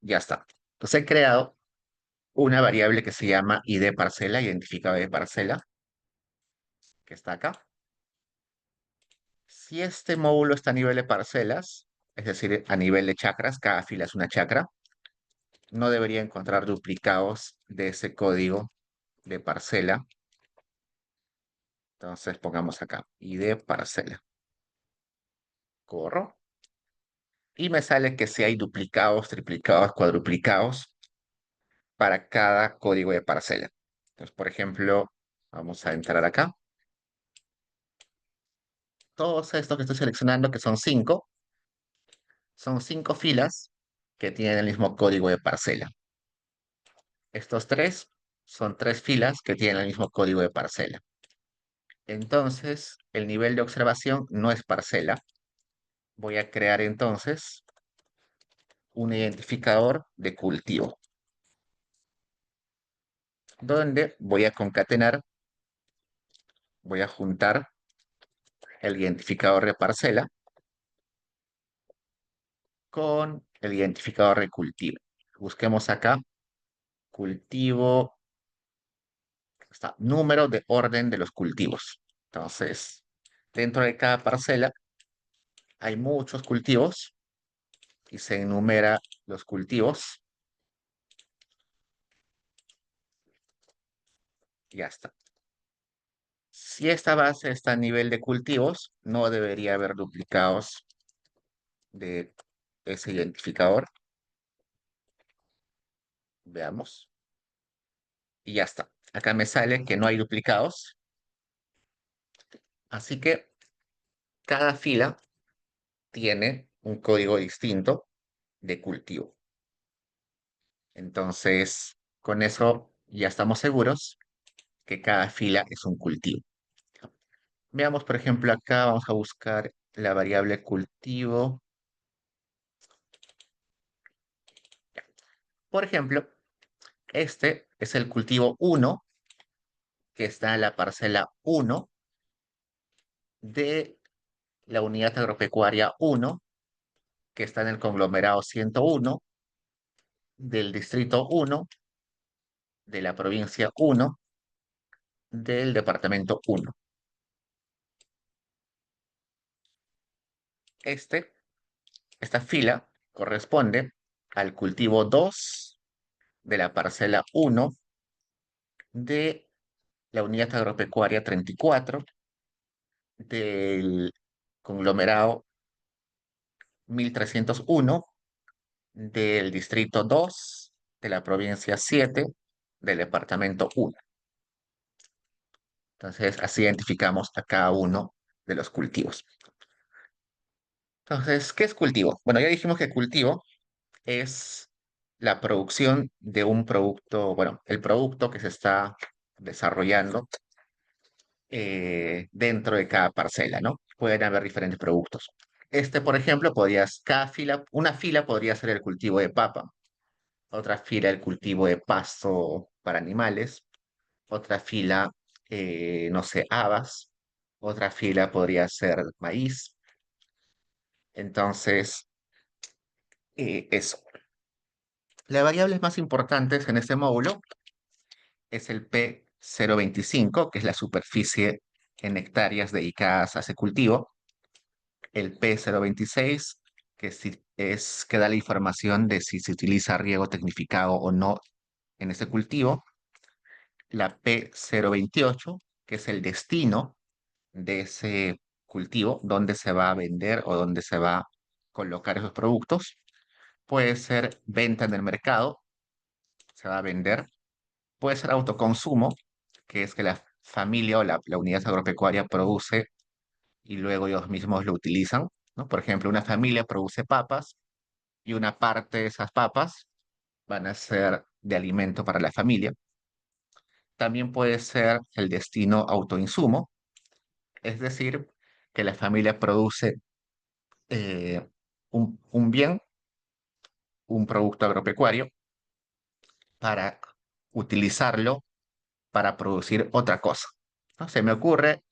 Ya está. Entonces he creado una variable que se llama id parcela, identificado de parcela, que está acá. Si este módulo está a nivel de parcelas, es decir, a nivel de chacras, cada fila es una chacra, no debería encontrar duplicados de ese código de parcela. Entonces pongamos acá, id parcela. Corro. Y me sale que si hay duplicados, triplicados, cuadruplicados para cada código de parcela. Entonces, por ejemplo, vamos a entrar acá. Todos estos que estoy seleccionando, que son cinco filas que tienen el mismo código de parcela. Estos tres son tres filas que tienen el mismo código de parcela. Entonces, el nivel de observación no es parcela. Voy a crear entonces un identificador de cultivo, donde voy a concatenar, voy a juntar el identificador de parcela con el identificador de cultivo. Busquemos acá cultivo, está, número de orden de los cultivos. Entonces, dentro de cada parcela hay muchos cultivos y se enumera los cultivos. Ya está. Si esta base está a nivel de cultivos, no debería haber duplicados de ese identificador. Veamos. Y ya está. Acá me sale que no hay duplicados. Así que cada fila tiene un código distinto de cultivo. Entonces, con eso ya estamos seguros que cada fila es un cultivo. Veamos, por ejemplo, acá vamos a buscar la variable cultivo. Por ejemplo, este es el cultivo 1, que está en la parcela 1 de la unidad agropecuaria 1, que está en el conglomerado 101, del distrito 1, de la provincia 1, del departamento 1. Este, esta fila corresponde al cultivo 2 de la parcela 1 de la unidad agropecuaria 34 del conglomerado 1301 del distrito 2 de la provincia 7 del departamento 1. Entonces, así identificamos a cada uno de los cultivos. Entonces, ¿qué es cultivo? Bueno, ya dijimos que cultivo es la producción de un producto, bueno, el producto que se está desarrollando dentro de cada parcela, ¿no? Pueden haber diferentes productos. Este, por ejemplo, cada fila, una fila podría ser el cultivo de papa, otra fila el cultivo de pasto para animales, otra fila, no sé, habas, otra fila podría ser maíz. Entonces, eso. Las variables más importantes en este módulo es el P025, que es la superficie en hectáreas dedicadas a ese cultivo, el P026, que da la información de si se utiliza riego tecnificado o no en ese cultivo, la P028, que es el destino de ese cultivo, dónde se va a vender o dónde se va a colocar esos productos. Puede ser venta en el mercado, se va a vender. Puede ser autoconsumo, que es que la familia o la unidad agropecuaria produce y luego ellos mismos lo utilizan, ¿no? Por ejemplo, una familia produce papas y una parte de esas papas van a ser de alimento para la familia. También puede ser el destino autoinsumo, es decir, que la familia produce eh, un bien, un producto agropecuario, para utilizarlo para producir otra cosa, ¿no? Se me ocurre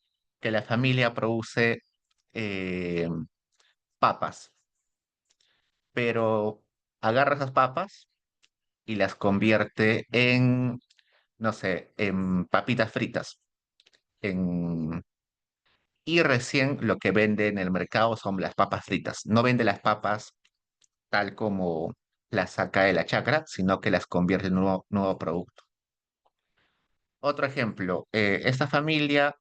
que la familia produce eh, papas, pero agarra esas papas y las convierte en, no sé, en papitas fritas. En... Y recién lo que vende en el mercado son las papas fritas. No vende las papas tal como las saca de la chacra, sino que las convierte en un nuevo producto. Otro ejemplo, esta familia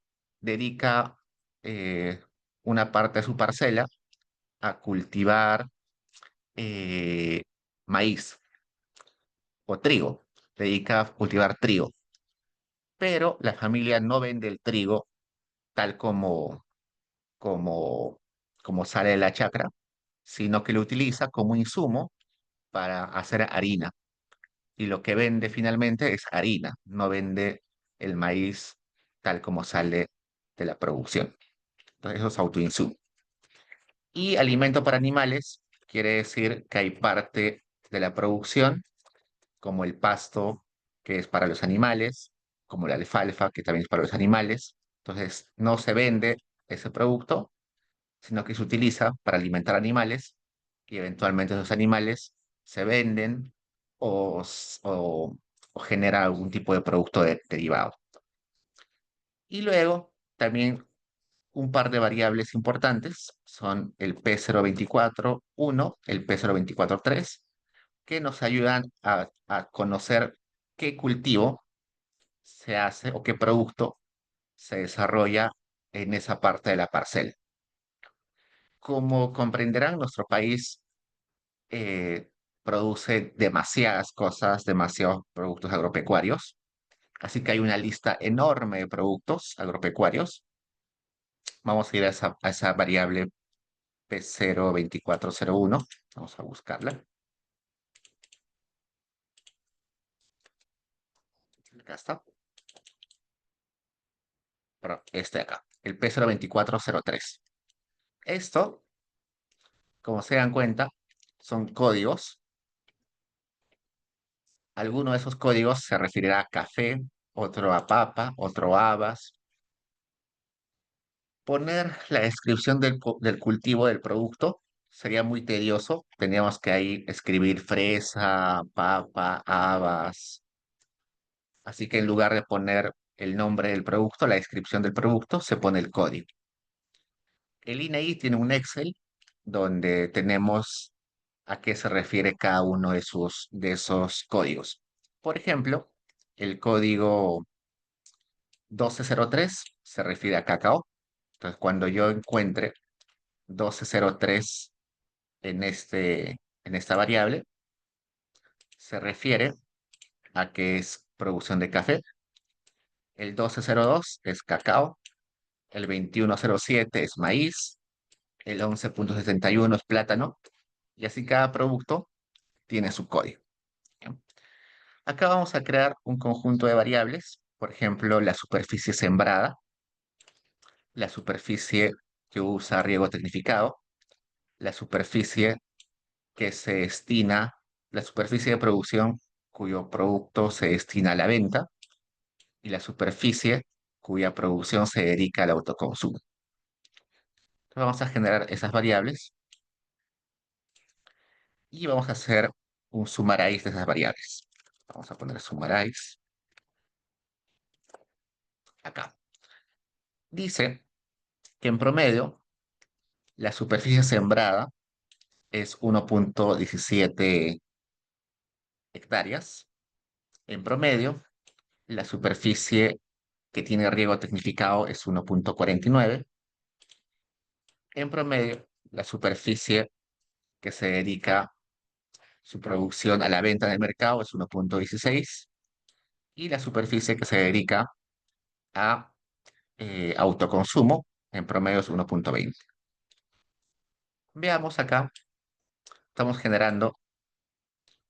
dedica eh, una parte de su parcela a cultivar eh, maíz o trigo, dedica a cultivar trigo, pero la familia no vende el trigo tal como, como sale de la chacra, sino que lo utiliza como insumo para hacer harina. Y lo que vende finalmente es harina, no vende el maíz tal como sale de la producción. Entonces, eso es autoinsumo. Y alimento para animales quiere decir que hay parte de la producción, como el pasto, que es para los animales, como la alfalfa, que también es para los animales. Entonces, no se vende ese producto, sino que se utiliza para alimentar animales y eventualmente esos animales se venden o genera algún tipo de producto derivado. Y luego también un par de variables importantes son el P024.1, el P024.3, que nos ayudan a conocer qué cultivo se hace o qué producto se desarrolla en esa parte de la parcela. Como comprenderán, nuestro país eh, produce demasiadas cosas, demasiados productos agropecuarios, así que hay una lista enorme de productos agropecuarios. Vamos a ir a esa variable P02401. Vamos a buscarla. Acá está. Pero este de acá, el P02403. Esto, como se dan cuenta, son códigos. Alguno de esos códigos se referirá a café, otro a papa, otro a habas. Poner la descripción del cultivo del producto sería muy tedioso. Tendríamos que ahí escribir fresa, papa, habas. Así que en lugar de poner el nombre del producto, la descripción del producto, se pone el código. El INEI tiene un Excel donde tenemos a qué se refiere cada uno de esos códigos. Por ejemplo, el código 1203 se refiere a cacao. Entonces, cuando yo encuentre 1203 en esta variable, se refiere a que es producción de café. El 1202 es cacao. El 2107 es maíz. El 11.71 es plátano. Y así cada producto tiene su código. ¿Ya? Acá vamos a crear un conjunto de variables. Por ejemplo, la superficie sembrada, la superficie que usa riego tecnificado, la superficie que se destina, la superficie de producción cuyo producto se destina a la venta y la superficie cuya producción se dedica al autoconsumo. Entonces vamos a generar esas variables y vamos a hacer un summarize de esas variables. Vamos a poner summarize acá. Dice que en promedio la superficie sembrada es 1.17 hectáreas. En promedio, la superficie que tiene riego tecnificado es 1.49. En promedio, la superficie que se dedica su producción a la venta en el mercado es 1.16 y la superficie que se dedica a autoconsumo en promedio es 1.20. Veamos acá, estamos generando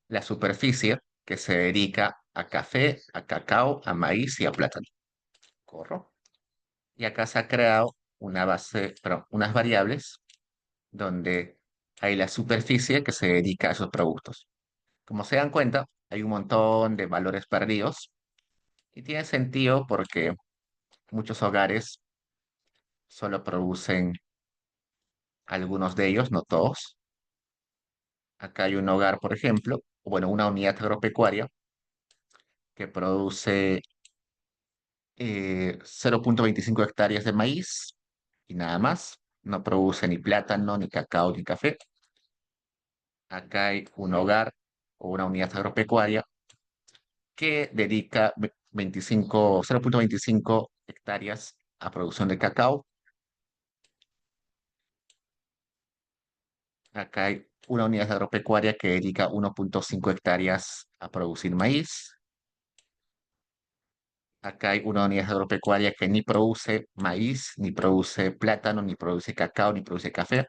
la superficie que se dedica a café, a cacao, a maíz y a plátano. Corro. Y acá se ha creado una base, perdón, unas variables donde hay la superficie que se dedica a esos productos. Como se dan cuenta, hay un montón de valores perdidos y tiene sentido porque muchos hogares solo producen algunos de ellos, no todos. Acá hay un hogar, por ejemplo, o bueno, una unidad agropecuaria que produce 0.25 hectáreas de maíz y nada más. No produce ni plátano, ni cacao, ni café. Acá hay un hogar o una unidad agropecuaria que dedica 0.25 hectáreas a producción de cacao. Acá hay una unidad agropecuaria que dedica 1.5 hectáreas a producir maíz. Acá hay una unidad agropecuaria que ni produce maíz, ni produce plátano, ni produce cacao, ni produce café.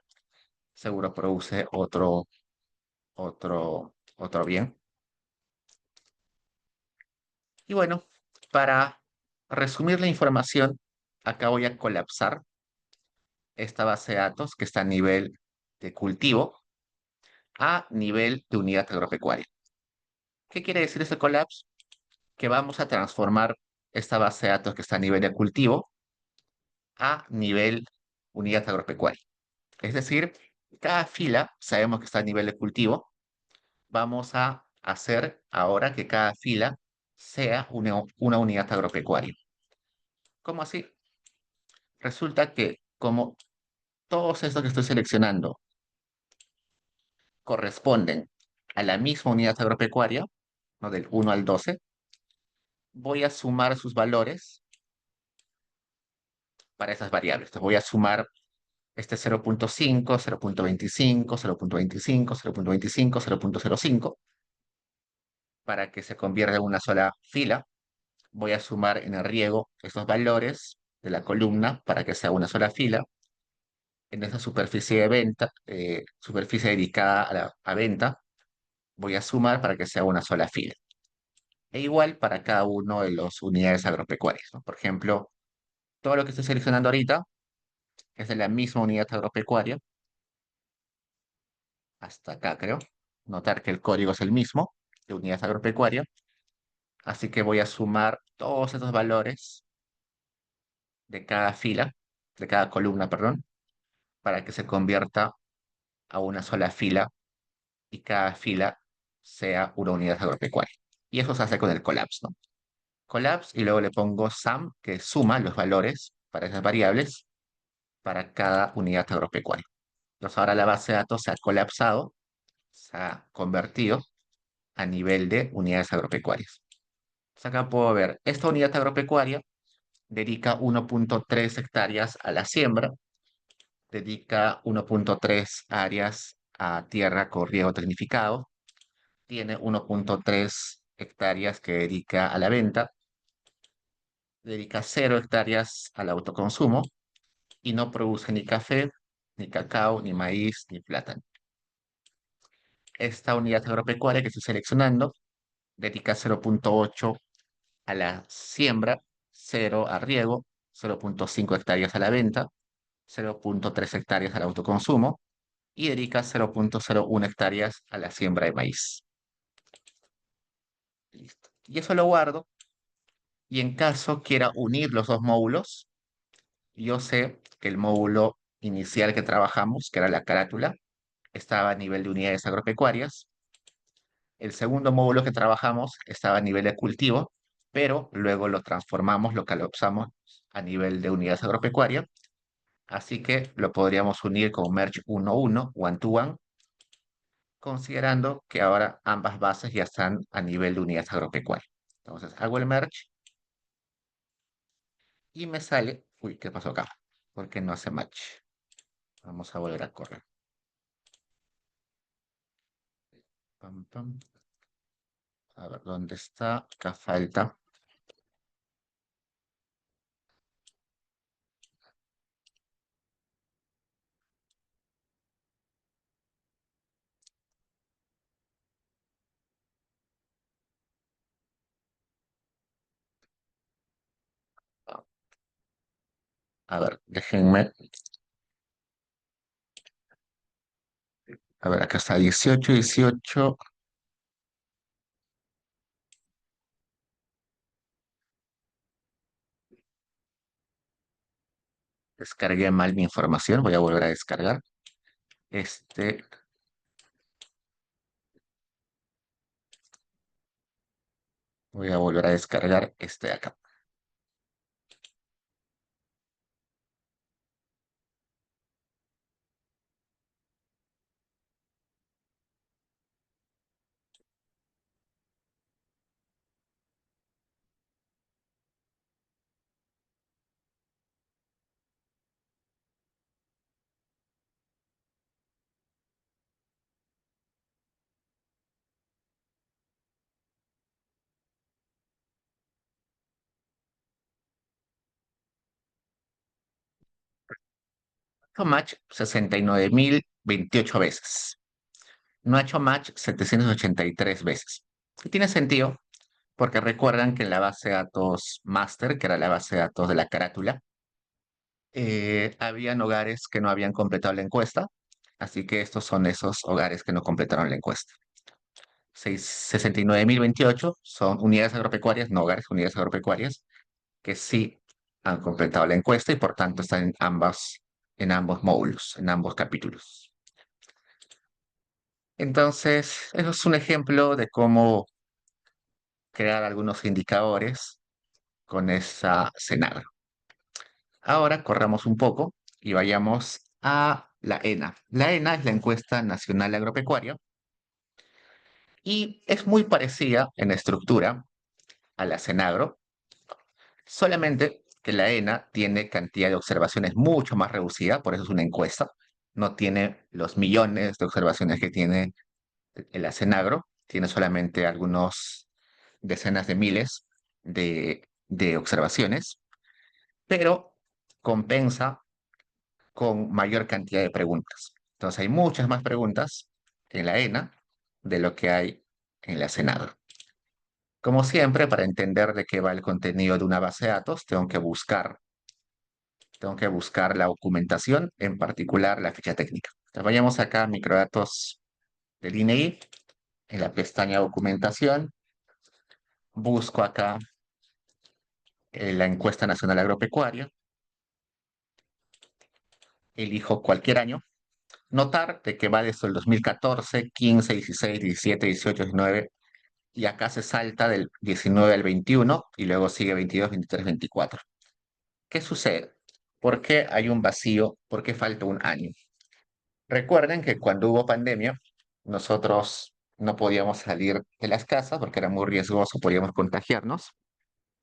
Seguro produce otro bien. Y bueno, para resumir la información, acá voy a colapsar esta base de datos que está a nivel de cultivo a nivel de unidad agropecuaria. ¿Qué quiere decir este colapso? Que vamos a transformar esta base de datos que está a nivel de cultivo a nivel unidad agropecuaria. Es decir, cada fila sabemos que está a nivel de cultivo. Vamos a hacer ahora que cada fila sea una unidad agropecuaria. ¿Cómo así? Resulta que como todos estos que estoy seleccionando corresponden a la misma unidad agropecuaria, ¿no? Del 1 al 12, voy a sumar sus valores para esas variables. Entonces voy a sumar este 0.5, 0.25, 0.25, 0.25, 0.05, para que se convierta en una sola fila. Voy a sumar en el riego estos valores de la columna para que sea una sola fila. En esa superficie de venta, superficie dedicada a venta, voy a sumar para que sea una sola fila. E igual para cada uno de los unidades agropecuarias, ¿no? Por ejemplo, todo lo que estoy seleccionando ahorita es de la misma unidad agropecuaria, hasta acá creo. Notar que el código es el mismo de unidad agropecuaria, así que voy a sumar todos esos valores de cada fila, de cada columna, perdón, para que se convierta a una sola fila y cada fila sea una unidad agropecuaria. Y eso se hace con el collapse, ¿no? Collapse y luego le pongo sum, que suma los valores para esas variables para cada unidad agropecuaria. Entonces ahora la base de datos se ha colapsado, se ha convertido a nivel de unidades agropecuarias. Entonces acá puedo ver, esta unidad agropecuaria dedica 1,3 hectáreas a la siembra, dedica 1,3 áreas a tierra con riego tecnificado, tiene 1,3 hectáreas que dedica a la venta, dedica 0 hectáreas al autoconsumo y no produce ni café, ni cacao, ni maíz, ni plátano. Esta unidad agropecuaria que estoy seleccionando dedica 0,8 a la siembra, 0 a riego, 0,5 hectáreas a la venta, 0,3 hectáreas al autoconsumo y dedica 0,01 hectáreas a la siembra de maíz. Listo. Y eso lo guardo y en caso quiera unir los dos módulos, yo sé que el módulo inicial que trabajamos, que era la carátula, estaba a nivel de unidades agropecuarias. El segundo módulo que trabajamos estaba a nivel de cultivo, pero luego lo transformamos, lo calopsamos a nivel de unidades agropecuarias. Así que lo podríamos unir como merge 1-1, one-to-one, considerando que ahora ambas bases ya están a nivel de unidades agropecuarias. Entonces hago el merge y me sale, uy, ¿qué pasó acá? ¿Por qué no hace match? Vamos a volver a correr. Pam, pam. A ver, ¿dónde está? Acá falta. A ver, déjenme. A ver, acá está 18, 18. Descargué mal mi información. Voy a volver a descargar. Este, voy a volver a descargar este de acá. Hecho match 69.028 veces. No ha hecho match 783 veces. Y tiene sentido, porque recuerdan que en la base de datos master, que era la base de datos de la carátula, habían hogares que no habían completado la encuesta, así que estos son esos hogares que no completaron la encuesta. 69.028 son unidades agropecuarias, no hogares, unidades agropecuarias, que sí han completado la encuesta y por tanto están en ambos módulos, en ambos capítulos. Entonces, eso es un ejemplo de cómo crear algunos indicadores con esa Senagro. Ahora corramos un poco y vayamos a la ENA. La ENA es la Encuesta Nacional Agropecuaria y es muy parecida en estructura a la Senagro, solamente que la ENA tiene cantidad de observaciones mucho más reducida, por eso es una encuesta. No tiene los millones de observaciones que tiene el Senagro, tiene solamente algunos decenas de miles de observaciones, pero compensa con mayor cantidad de preguntas. Entonces hay muchas más preguntas en la ENA de lo que hay en la Senado. Como siempre, para entender de qué va el contenido de una base de datos, tengo que buscar la documentación, en particular la ficha técnica. Entonces vayamos acá a microdatos del INEI, en la pestaña documentación, busco acá la encuesta nacional agropecuaria, elijo cualquier año. Notar de que va desde el 2014, 15, 16, 17, 18, 19, y acá se salta del 19 al 21 y luego sigue 22, 23, 24. ¿Qué sucede? ¿Por qué hay un vacío? ¿Por qué falta un año? Recuerden que cuando hubo pandemia, nosotros no podíamos salir de las casas porque era muy riesgoso, podíamos contagiarnos.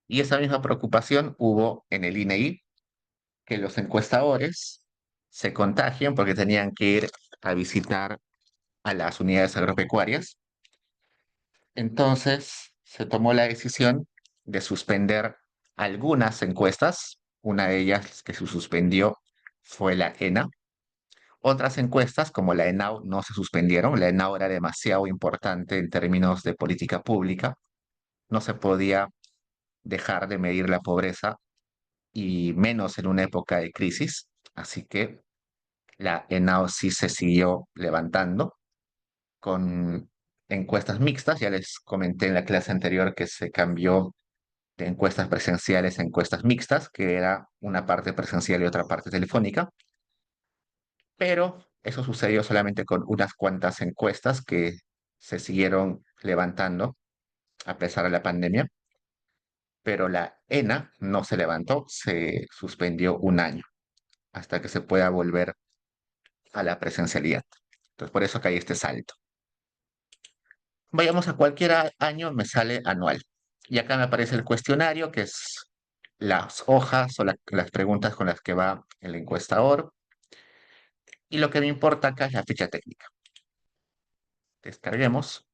Y esa misma preocupación hubo en el INEI, que los encuestadores se contagian porque tenían que ir a visitar a las unidades agropecuarias. Entonces se tomó la decisión de suspender algunas encuestas. Una de ellas que se suspendió fue la ENA. Otras encuestas, como la ENAU, no se suspendieron. La ENAU era demasiado importante en términos de política pública. No se podía dejar de medir la pobreza y menos en una época de crisis. Así que la ENAU sí se siguió levantando con encuestas mixtas. Ya les comenté en la clase anterior que se cambió de encuestas presenciales a encuestas mixtas, que era una parte presencial y otra parte telefónica. Pero eso sucedió solamente con unas cuantas encuestas que se siguieron levantando a pesar de la pandemia, pero la ENA no se levantó, se suspendió un año hasta que se pueda volver a la presencialidad. Entonces, por eso que hay este salto. Vayamos a cualquier año, me sale anual. Y acá me aparece el cuestionario, que es las hojas o las preguntas con las que va el encuestador. Y lo que me importa acá es la ficha técnica. Descarguemos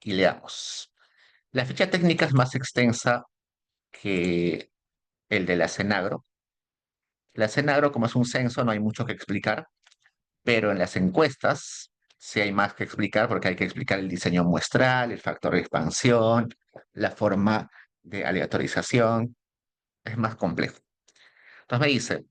y leamos. La ficha técnica es más extensa que el de la Cenagro. La Cenagro, como es un censo, no hay mucho que explicar, pero en las encuestas sí hay más que explicar porque hay que explicar el diseño muestral, el factor de expansión, la forma de aleatorización. Es más complejo. Entonces me dice,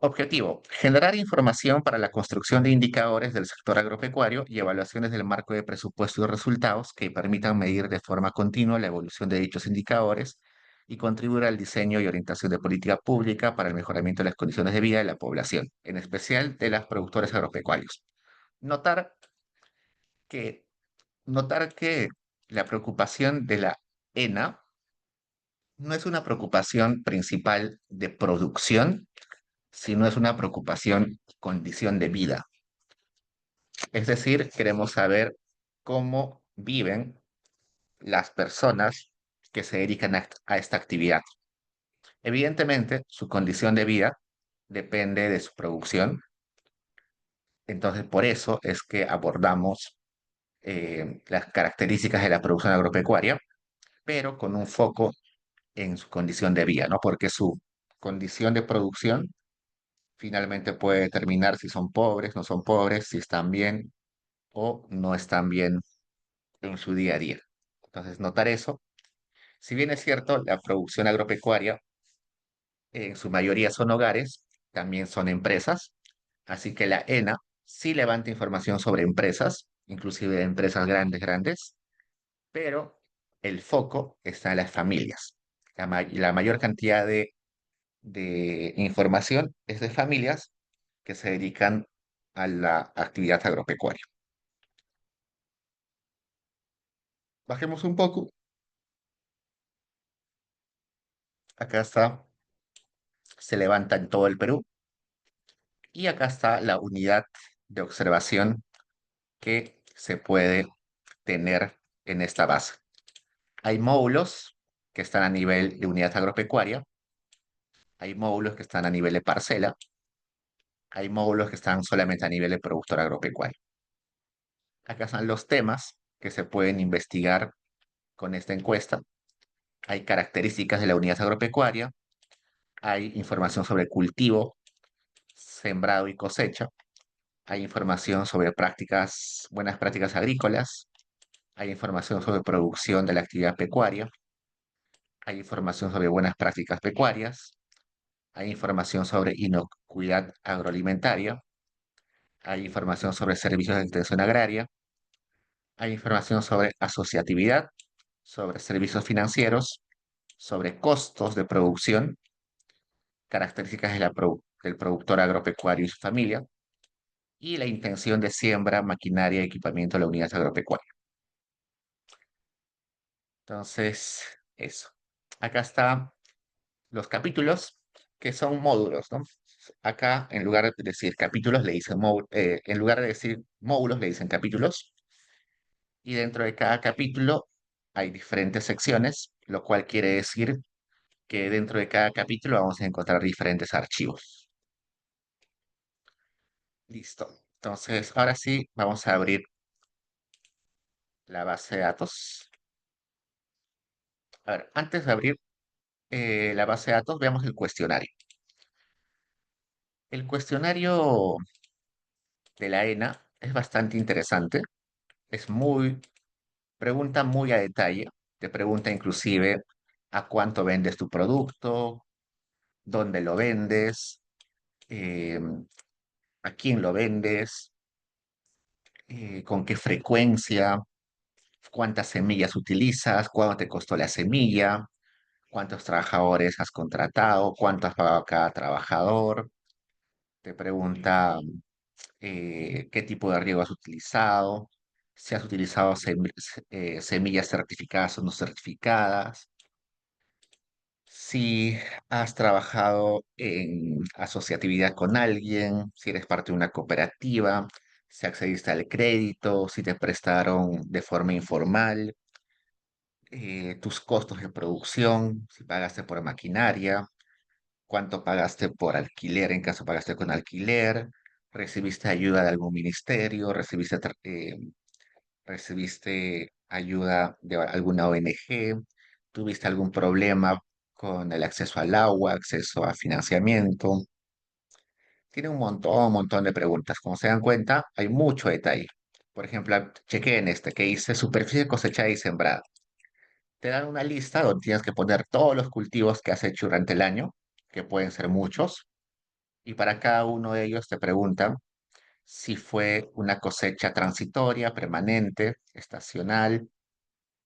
objetivo, generar información para la construcción de indicadores del sector agropecuario y evaluaciones del marco de presupuesto y resultados que permitan medir de forma continua la evolución de dichos indicadores y contribuir al diseño y orientación de política pública para el mejoramiento de las condiciones de vida de la población, en especial de los productores agropecuarios. Notar que, notar que la preocupación de la ENA no es una preocupación principal de producción, sino es una preocupación condición de vida. Es decir, queremos saber cómo viven las personas que se dedican a esta actividad. Evidentemente, su condición de vida depende de su producción, entonces por eso es que abordamos las características de la producción agropecuaria, pero con un foco en su condición de vida, ¿no? Porque su condición de producción finalmente puede determinar si son pobres, no son pobres, si están bien o no están bien en su día a día. Entonces, notar eso. Si bien es cierto, la producción agropecuaria en su mayoría son hogares, también son empresas, así que la ENA sí levanta información sobre empresas, inclusive empresas grandes, grandes, pero el foco está en las familias. La mayor cantidad de información es de familias que se dedican a la actividad agropecuaria. Bajemos un poco. Acá está, se levanta en todo el Perú. Y acá está la unidad de observación que se puede tener en esta base. Hay módulos que están a nivel de unidad agropecuaria, hay módulos que están a nivel de parcela, hay módulos que están solamente a nivel de productor agropecuario. Acá están los temas que se pueden investigar con esta encuesta. Hay características de la unidad agropecuaria, hay información sobre cultivo, sembrado y cosecha, hay información sobre prácticas, buenas prácticas agrícolas, hay información sobre producción de la actividad pecuaria, hay información sobre buenas prácticas pecuarias, hay información sobre inocuidad agroalimentaria, hay información sobre servicios de extensión agraria, hay información sobre asociatividad, sobre servicios financieros, sobre costos de producción, características del productor agropecuario y su familia, y la intención de siembra, maquinaria y equipamiento de la unidad agropecuaria. Entonces, eso. Acá están los capítulos, que son módulos, ¿no? Acá, en lugar de decir capítulos, le dicen en lugar de decir módulos, le dicen capítulos. Y dentro de cada capítulo hay diferentes secciones, lo cual quiere decir que dentro de cada capítulo vamos a encontrar diferentes archivos. Listo. Entonces, ahora sí, vamos a abrir la base de datos. A ver, antes de abrir la base de datos, veamos el cuestionario. El cuestionario de la ENA es bastante interesante. Es pregunta muy a detalle. Te pregunta inclusive a cuánto vendes tu producto, dónde lo vendes, eh, a quién lo vendes, con qué frecuencia, cuántas semillas utilizas, cuánto te costó la semilla, cuántos trabajadores has contratado, cuánto has pagado a cada trabajador. Te pregunta qué tipo de riego has utilizado, si has utilizado semillas certificadas o no certificadas, si has trabajado en asociatividad con alguien, si eres parte de una cooperativa, si accediste al crédito, si te prestaron de forma informal, tus costos de producción, si pagaste por maquinaria, cuánto pagaste por alquiler en caso pagaste con alquiler, recibiste ayuda de algún ministerio, recibiste ayuda de alguna ONG, tuviste algún problema con el acceso al agua, acceso a financiamiento. Tiene un montón de preguntas. Como se dan cuenta, hay mucho detalle. Por ejemplo, chequeen este que dice superficie cosechada y sembrada. Te dan una lista donde tienes que poner todos los cultivos que has hecho durante el año, que pueden ser muchos, y para cada uno de ellos te preguntan si fue una cosecha transitoria, permanente, estacional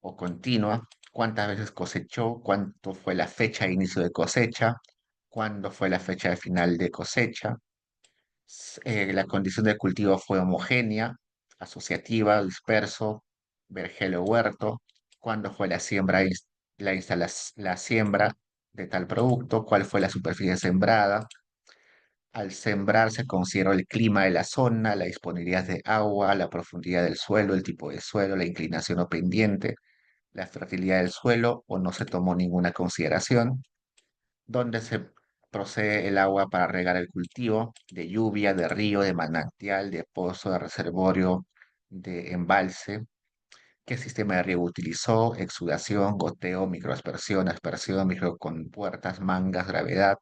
o continua, cuántas veces cosechó, cuánto fue la fecha de inicio de cosecha, cuándo fue la fecha de final de cosecha, la condición del cultivo fue homogénea, asociativa, disperso, vergel o huerto, cuándo fue la siembra, la siembra de tal producto, cuál fue la superficie sembrada. Al sembrar se consideró el clima de la zona, la disponibilidad de agua, la profundidad del suelo, el tipo de suelo, la inclinación o pendiente, la fertilidad del suelo o no se tomó ninguna consideración, dónde se procede el agua para regar el cultivo, de lluvia, de río, de manantial, de pozo, de reservorio, de embalse, qué sistema de riego utilizó, exudación, goteo, microaspersión, aspersión, microcompuertas, mangas, gravedad.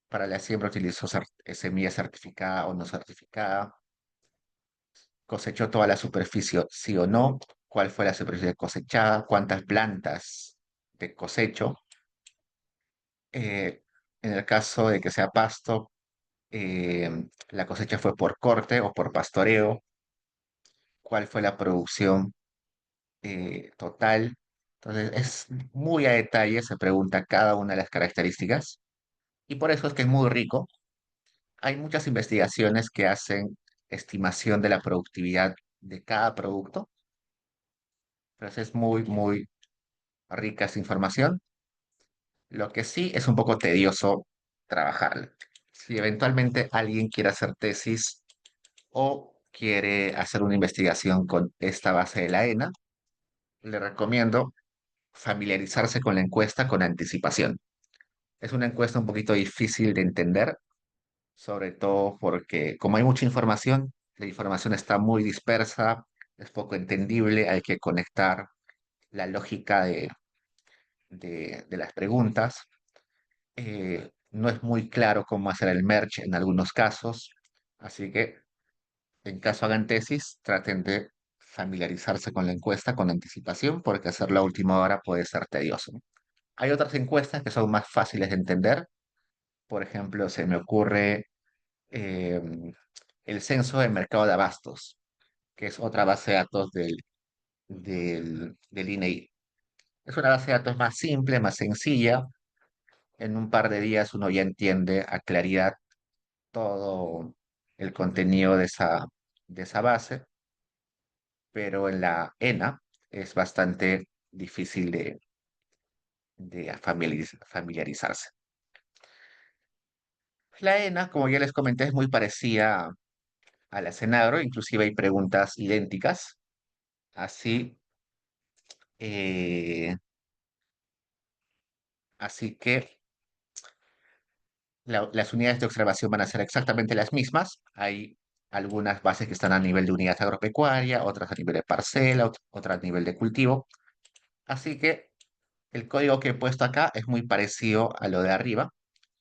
Para la siembra utilizó semilla certificada o no certificada, cosechó toda la superficie, sí o no, cuál fue la superficie cosechada, cuántas plantas de cosecho. En el caso de que sea pasto, la cosecha fue por corte o por pastoreo, cuál fue la producción total. Entonces, es muy a detalle, se pregunta cada una de las características y por eso es que es muy rico. Hay muchas investigaciones que hacen estimación de la productividad de cada producto, pero es muy rica esa información. Lo que sí es un poco tedioso trabajarla. Si eventualmente alguien quiere hacer tesis o quiere hacer una investigación con esta base de la ENA, le recomiendo familiarizarse con la encuesta con anticipación. Es una encuesta un poquito difícil de entender, sobre todo porque como hay mucha información, la información está muy dispersa, es poco entendible, hay que conectar la lógica de las preguntas. No es muy claro cómo hacer el merge en algunos casos, así que en caso hagan tesis, traten de familiarizarse con la encuesta con anticipación, porque hacerla a última hora puede ser tedioso. Hay otras encuestas que son más fáciles de entender. Por ejemplo, se me ocurre eh, el censo del mercado de abastos, que es otra base de datos del INEI. Es una base de datos más simple, más sencilla. En un par de días uno ya entiende a claridad todo el contenido de esa base, pero en la ENA es bastante difícil de familiarizarse. La ENA, como ya les comenté, es muy parecida a la Cenagro, inclusive hay preguntas idénticas. Así, eh, así que las unidades de observación van a ser exactamente las mismas. Hay algunas bases que están a nivel de unidad agropecuaria, otras a nivel de parcela, otras a nivel de cultivo. Así que el código que he puesto acá es muy parecido a lo de arriba,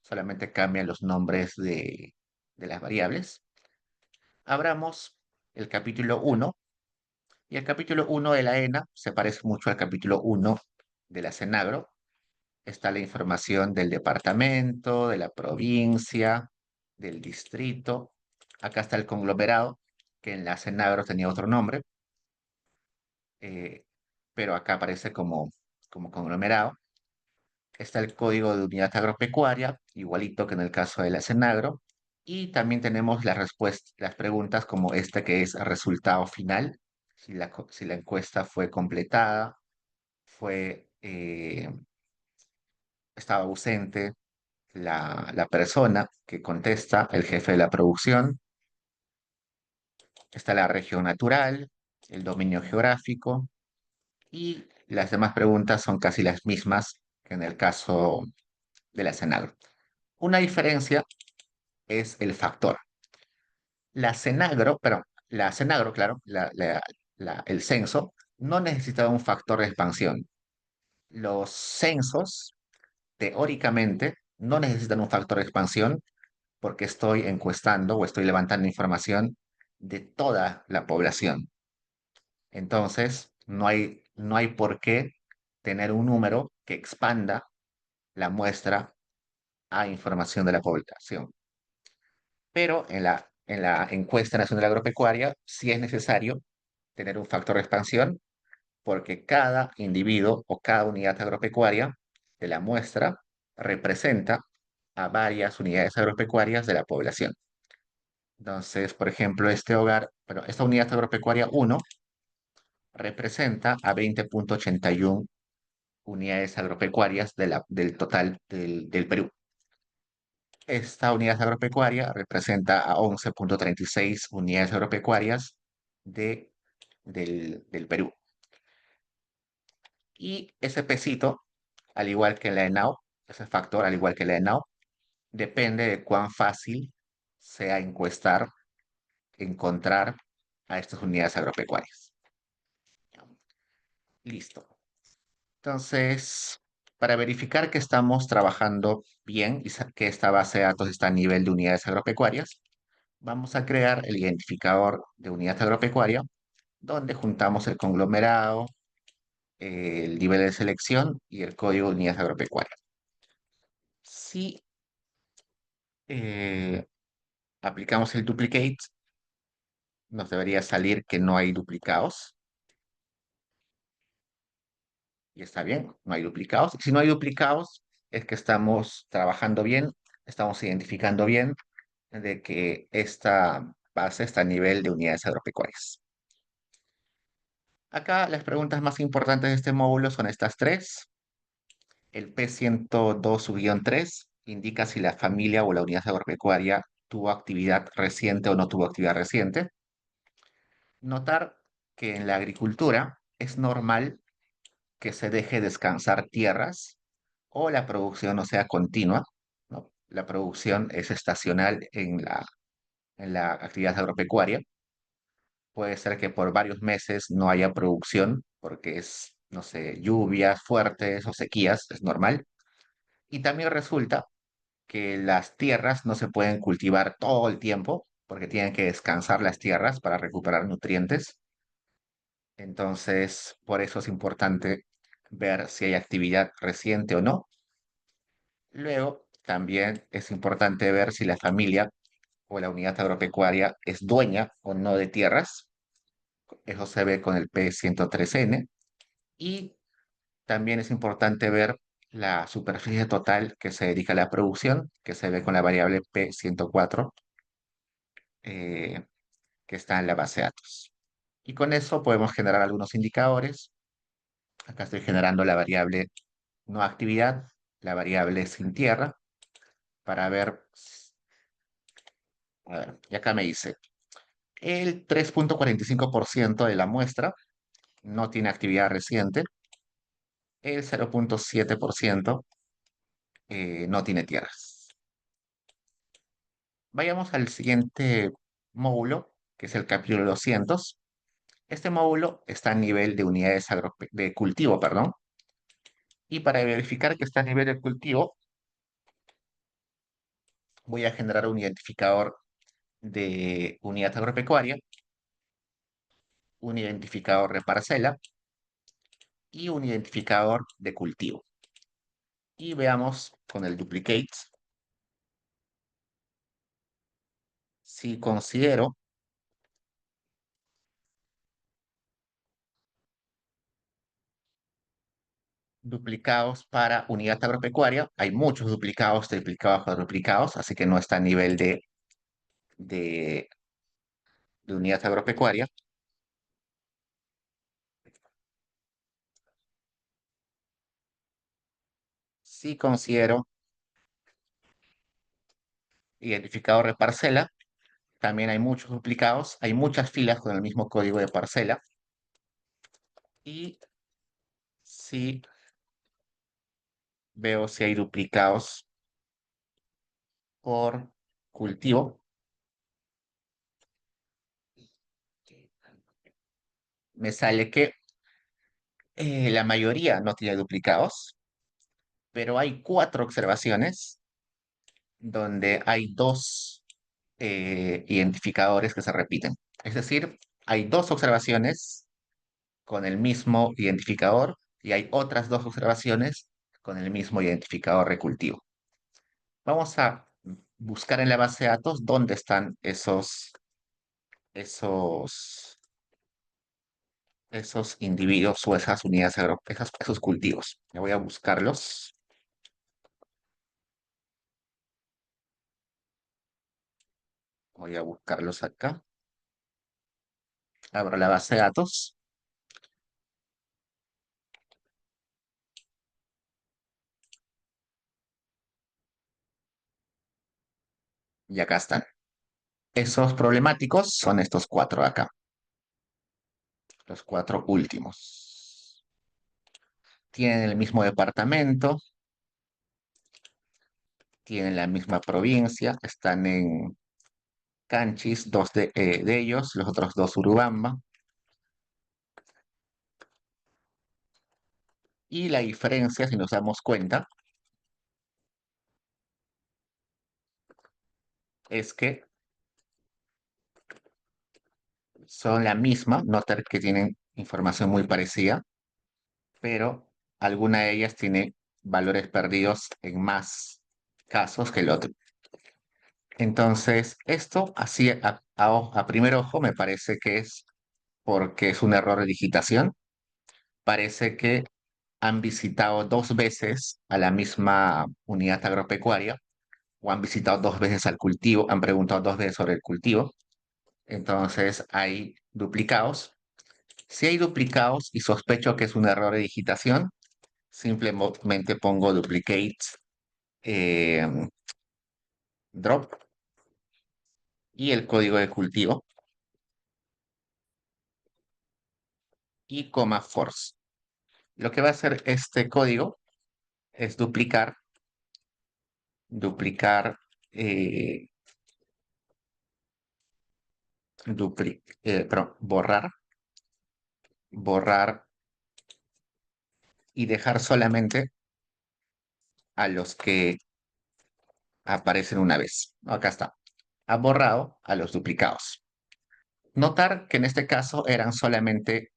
solamente cambian los nombres de las variables. Abramos el capítulo uno y el capítulo uno de la ENA se parece mucho al capítulo uno de la CENAGRO. Está la información del departamento, de la provincia, del distrito. Acá está el conglomerado, que en la CENAGRO tenía otro nombre, eh, pero acá aparece como conglomerado. Está el código de unidad agropecuaria, igualito que en el caso de la CENAGRO. Y también tenemos las respuestas, las preguntas como esta que es resultado final, si la encuesta fue completada, estaba ausente la persona que contesta, el jefe de la producción. Está la región natural, el dominio geográfico y las demás preguntas son casi las mismas que en el caso de la CENAGRO. Una diferencia es el factor. La CENAGRO, claro, el censo, no necesitaba un factor de expansión. Los censos, teóricamente, no necesitan un factor de expansión porque estoy encuestando o estoy levantando información de toda la población. Entonces, no hay por qué tener un número que expanda la muestra a información de la población. Pero en la encuesta nacional agropecuaria sí es necesario tener un factor de expansión porque cada individuo o cada unidad agropecuaria de la muestra representa a varias unidades agropecuarias de la población. Entonces, por ejemplo, esta unidad agropecuaria uno representa a 20,81 unidades agropecuarias del total del Perú. Esta unidad agropecuaria representa a 11,36 unidades agropecuarias del Perú. Y ese pesito, al igual que la ENAO, ese factor, al igual que la ENAO, depende de cuán fácil sea encontrar a estas unidades agropecuarias. Listo. Entonces, para verificar que estamos trabajando bien y que esta base de datos está a nivel de unidades agropecuarias, vamos a crear el identificador de unidad agropecuaria, donde juntamos el conglomerado, el nivel de selección y el código de unidad agropecuaria. Si eh, aplicamos el duplicate, nos debería salir que no hay duplicados. Y está bien, no hay duplicados. Si no hay duplicados, es que estamos trabajando bien, estamos identificando bien de que esta base está a nivel de unidades agropecuarias. Acá las preguntas más importantes de este módulo son estas tres. El P102-3 indica si la familia o la unidad agropecuaria tuvo actividad reciente o no tuvo actividad reciente. Notar que en la agricultura es normal que se deje descansar tierras o la producción no sea continua, ¿no? La producción es estacional en la actividad agropecuaria. Puede ser que por varios meses no haya producción porque es, no sé, lluvias fuertes o sequías, es normal. Y también resulta que las tierras no se pueden cultivar todo el tiempo porque tienen que descansar las tierras para recuperar nutrientes. Entonces, por eso es importante ver si hay actividad reciente o no. Luego, también es importante ver si la familia o la unidad agropecuaria es dueña o no de tierras. Eso se ve con el P103N. Y también es importante ver la superficie total que se dedica a la producción, que se ve con la variable P104, eh, que está en la base de datos. Y con eso podemos generar algunos indicadores. Acá estoy generando la variable no actividad, la variable sin tierra, para ver A ver, y acá me dice, el 3,45% de la muestra no tiene actividad reciente, el 0,7% no tiene tierras. Vayamos al siguiente módulo, que es el capítulo 200. Este módulo está a nivel de unidades de cultivo, perdón. Y para verificar que está a nivel de cultivo, voy a generar un identificador de unidad agropecuaria, un identificador de parcela y un identificador de cultivo. Y veamos con el duplicate si considero duplicados para unidad agropecuaria. Hay muchos duplicados, triplicados, cuadruplicados, así que no está a nivel de, de unidad agropecuaria. Si considero identificador de parcela, también hay muchos duplicados, hay muchas filas con el mismo código de parcela. Y si veo si hay duplicados por cultivo, me sale que la mayoría no tiene duplicados, pero hay cuatro observaciones donde hay dos identificadores que se repiten. Es decir, hay dos observaciones con el mismo identificador y hay otras dos observaciones con el mismo identificador de cultivo. Vamos a buscar en la base de datos dónde están esos, esos individuos o esas unidades esos cultivos. Me voy a buscarlos. Voy a buscarlos acá. Abro la base de datos y acá están. Esos problemáticos son estos cuatro de acá, los cuatro últimos. Tienen el mismo departamento, tienen la misma provincia, están en Canchis, dos de ellos, los otros dos Urubamba. Y la diferencia, si nos damos cuenta, es que son la misma, notar que tienen información muy parecida, pero alguna de ellas tiene valores perdidos en más casos que el otro. Entonces, esto así a primer ojo me parece que es porque es un error de digitación. Parece que han visitado dos veces a la misma unidad agropecuaria o han visitado dos veces al cultivo, han preguntado dos veces sobre el cultivo. Entonces, hay duplicados. Si hay duplicados y sospecho que es un error de digitación, simplemente pongo duplicate eh, drop y el código de cultivo y coma force. Lo que va a hacer este código es duplicar, eh, perdón, borrar y dejar solamente a los que aparecen una vez. Acá está. Ha borrado a los duplicados. Notar que en este caso eran solamente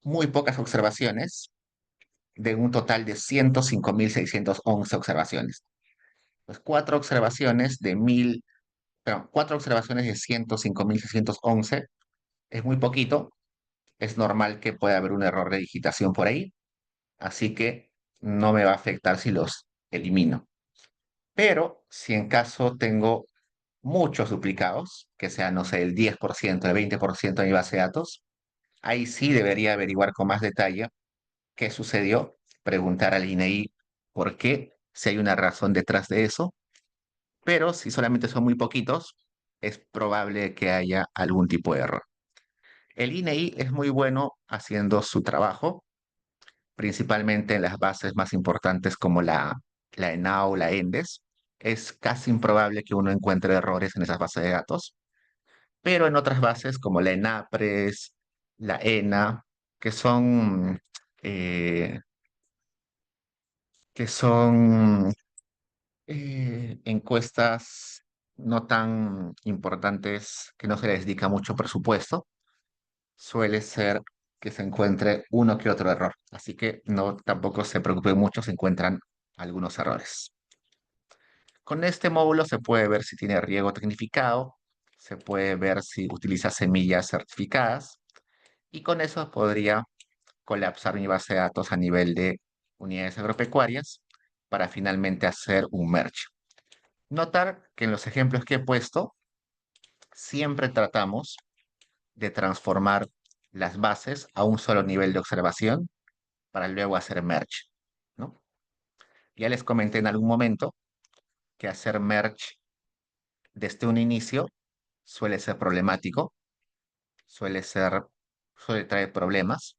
muy pocas observaciones de un total de 105.611 observaciones. Pues cuatro observaciones de 105.611 es muy poquito. Es normal que pueda haber un error de digitación por ahí, así que no me va a afectar si los elimino. Pero si en caso tengo muchos duplicados, que sean, no sé, el 10%, el 20% de mi base de datos, ahí sí debería averiguar con más detalle qué sucedió, preguntar al INEI por qué, si hay una razón detrás de eso, pero si solamente son muy poquitos, es probable que haya algún tipo de error. El INEI es muy bueno haciendo su trabajo, principalmente en las bases más importantes como la ENAO, la ENDES. Es casi improbable que uno encuentre errores en esas bases de datos, pero en otras bases como la ENAPRES, la ENA, que son, eh, que son encuestas no tan importantes, que no se les dedica mucho presupuesto, suele ser que se encuentre uno que otro error. Así que no tampoco se preocupen mucho, se encuentran algunos errores. Con este módulo se puede ver si tiene riego tecnificado, se puede ver si utiliza semillas certificadas y con eso podría colapsar mi base de datos a nivel de unidades agropecuarias para finalmente hacer un merge. Notar que en los ejemplos que he puesto siempre tratamos de transformar las bases a un solo nivel de observación para luego hacer merge, ¿no? Ya les comenté en algún momento que hacer merge desde un inicio suele ser problemático, suele ser, suele traer problemas.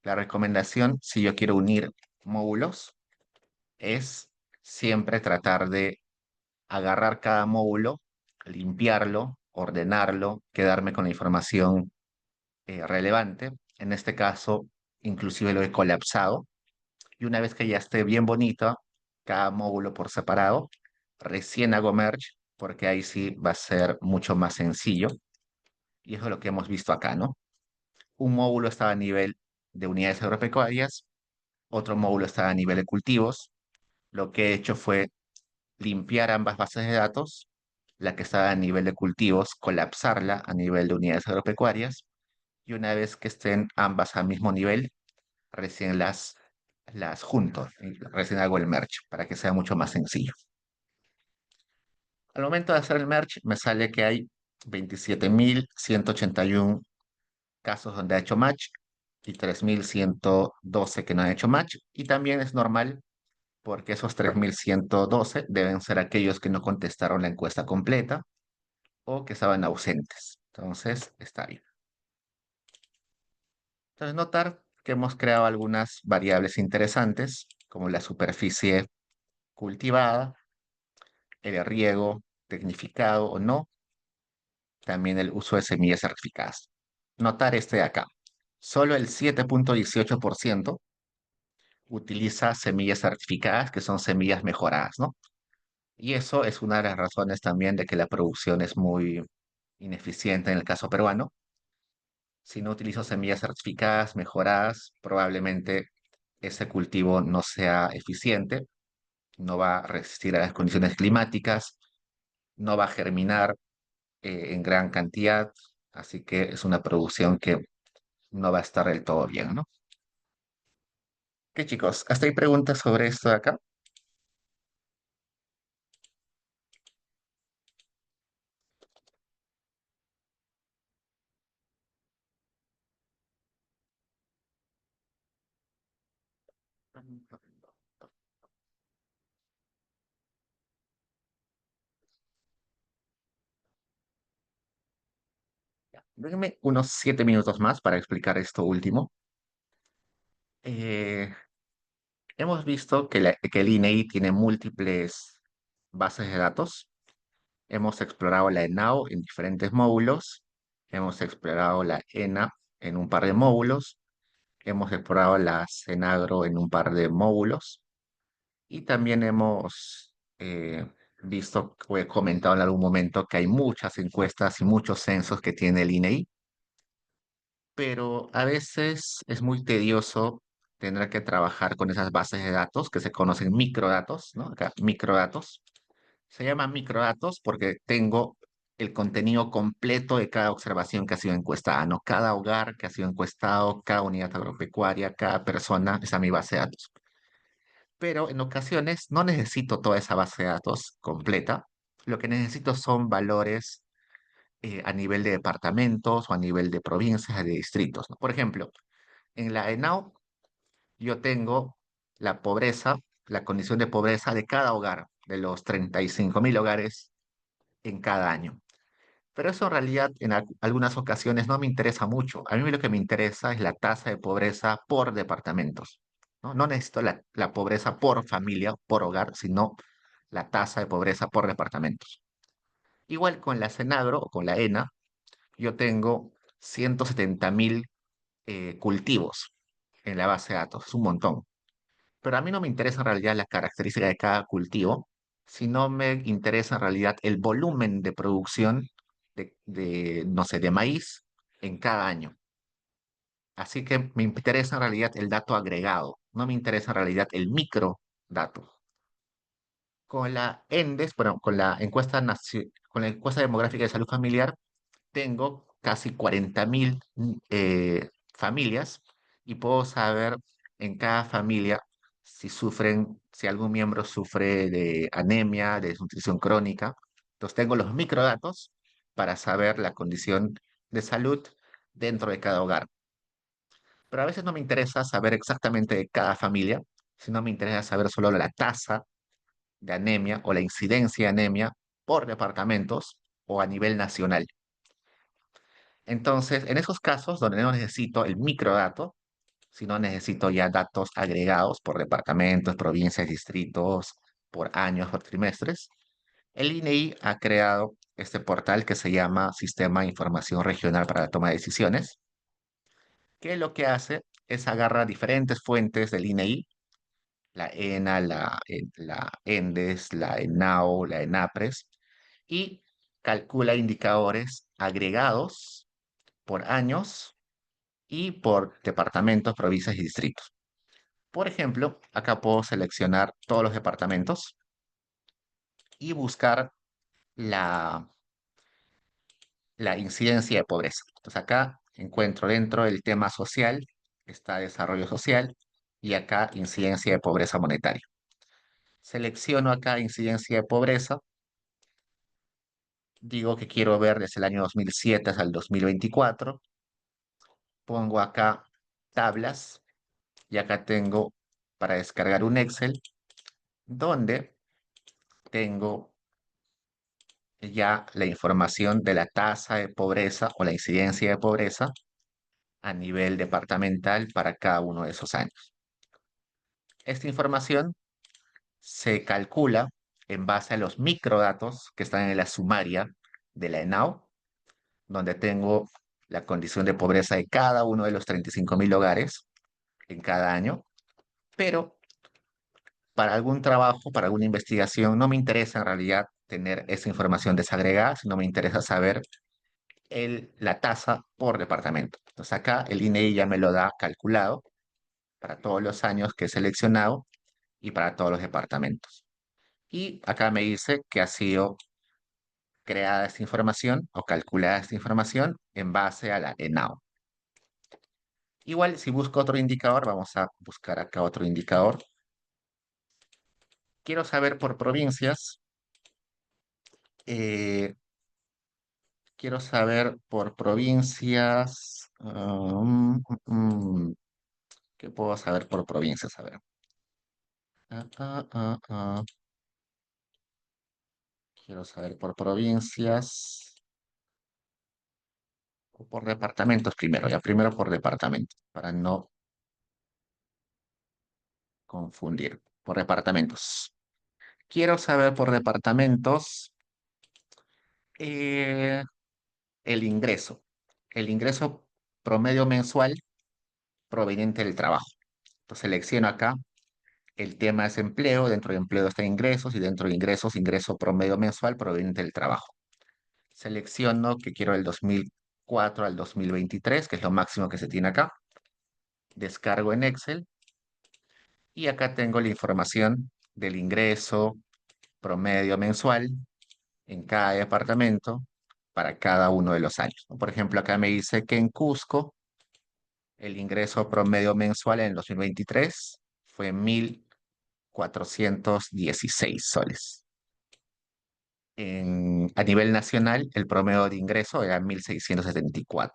La recomendación, si yo quiero unir módulos, es siempre tratar de agarrar cada módulo, limpiarlo, ordenarlo, quedarme con la información relevante. En este caso, inclusive lo he colapsado. Y una vez que ya esté bien bonito, cada módulo por separado, recién hago merge, porque ahí sí va a ser mucho más sencillo. Y eso es lo que hemos visto acá, ¿no? Un módulo estaba a nivel de unidades agropecuarias, otro módulo estaba a nivel de cultivos. Lo que he hecho fue limpiar ambas bases de datos, la que estaba a nivel de cultivos, colapsarla a nivel de unidades agropecuarias, y una vez que estén ambas al mismo nivel, recién las junto, y recién hago el merge para que sea mucho más sencillo. Al momento de hacer el merge, me sale que hay 27.181 casos donde ha hecho match y 3.112 que no han hecho match, y también es normal porque esos 3.112 deben ser aquellos que no contestaron la encuesta completa o que estaban ausentes. Entonces, está bien. Entonces, notar que hemos creado algunas variables interesantes, como la superficie cultivada, el riego tecnificado o no, también el uso de semillas certificadas. Notar este de acá. Solo el 7.18% utiliza semillas certificadas, que son semillas mejoradas, ¿no? Y eso es una de las razones también de que la producción es muy ineficiente en el caso peruano. Si no utilizo semillas certificadas, mejoradas, probablemente ese cultivo no sea eficiente, no va a resistir a las condiciones climáticas, no va a germinar en gran cantidad, así que es una producción que no va a estar del todo bien, ¿no? ¿Qué chicos? ¿Hasta hay preguntas sobre esto de acá? Déjenme unos 7 minutos más para explicar esto último. Eh, Hemos visto que el INEI tiene múltiples bases de datos. Hemos explorado la ENAO en diferentes módulos. Hemos explorado la ENA en un par de módulos. Hemos explorado la CENAGRO en un par de módulos. Y también hemos visto o he comentado en algún momento que hay muchas encuestas y muchos censos que tiene el INEI, pero a veces es muy tedioso tener que trabajar con esas bases de datos que se conocen microdatos, ¿no? Acá, microdatos. Se llaman microdatos porque tengo el contenido completo de cada observación que ha sido encuestada, ¿no? Cada hogar que ha sido encuestado, cada unidad agropecuaria, cada persona, esa es mi base de datos. Pero en ocasiones no necesito toda esa base de datos completa. Lo que necesito son valores a nivel de departamentos o a nivel de provincias, de distritos, ¿no? Por ejemplo, en la ENAO yo tengo la pobreza, la condición de pobreza de cada hogar, de los 35.000 hogares en cada año. Pero eso en realidad en algunas ocasiones no me interesa mucho. A mí lo que me interesa es la tasa de pobreza por departamentos. No, no necesito la pobreza por familia, por hogar, sino la tasa de pobreza por departamentos. Igual con la Senagro o con la ENA, yo tengo 170.000 cultivos en la base de datos, es un montón. Pero a mí no me interesa en realidad la característica de cada cultivo, sino me interesa en realidad el volumen de producción no sé, de maíz en cada año. Así que me interesa en realidad el dato agregado, no me interesa en realidad el micro dato. Con la ENDES, bueno, con la encuesta demográfica de salud familiar, tengo casi 40.000 familias y puedo saber en cada familia si algún miembro sufre de anemia, de desnutrición crónica. Entonces tengo los microdatos para saber la condición de salud dentro de cada hogar. Pero a veces no me interesa saber exactamente de cada familia, sino me interesa saber solo la tasa de anemia o la incidencia de anemia por departamentos o a nivel nacional. Entonces, en esos casos donde no necesito el microdato, sino necesito ya datos agregados por departamentos, provincias, distritos, por años, por trimestres, el INEI ha creado este portal que se llama Sistema de Información Regional para la Toma de Decisiones, que lo que hace es agarrar diferentes fuentes del INEI, la ENA, la ENDES, la ENAO, la ENAPRES, y calcula indicadores agregados por años y por departamentos, provincias y distritos. Por ejemplo, acá puedo seleccionar todos los departamentos y buscar la, la incidencia de pobreza. Entonces acá encuentro dentro del tema social, está desarrollo social y acá incidencia de pobreza monetaria. Selecciono acá incidencia de pobreza, digo que quiero ver desde el año 2007 hasta el 2024, pongo acá tablas y acá tengo para descargar un Excel donde tengo ya la información de la tasa de pobreza o la incidencia de pobreza a nivel departamental para cada uno de esos años. Esta información se calcula en base a los microdatos que están en la sumaria de la ENAO, donde tengo la condición de pobreza de cada uno de los 35.000 hogares en cada año, pero para algún trabajo, para alguna investigación, no me interesa en realidad tener esa información desagregada, sino me interesa saber la tasa por departamento. Entonces acá el INEI ya me lo da calculado para todos los años que he seleccionado y para todos los departamentos. Y acá me dice que ha sido creada esta información o calculada esta información en base a la ENAO. Igual, si busco otro indicador, vamos a buscar acá otro indicador. Quiero saber por provincias. eh, Quiero saber por provincias. ¿Qué puedo saber por provincias? A ver. Ah, ah, ah, ah. Quiero saber por provincias o por departamentos primero, ya primero por departamento, para no confundir. Por departamentos. Quiero saber por departamentos eh, el ingreso promedio mensual proveniente del trabajo. Entonces selecciono acá el tema es empleo, dentro de empleo está ingresos y dentro de ingresos, ingreso promedio mensual proveniente del trabajo. Selecciono que quiero el 2004 al 2023, que es lo máximo que se tiene acá. Descargo en Excel y acá tengo la información del ingreso promedio mensual en cada departamento para cada uno de los años. Por ejemplo, acá me dice que en Cusco el ingreso promedio mensual en el 2023 fue 1.416 soles. A nivel nacional, el promedio de ingreso era 1.674.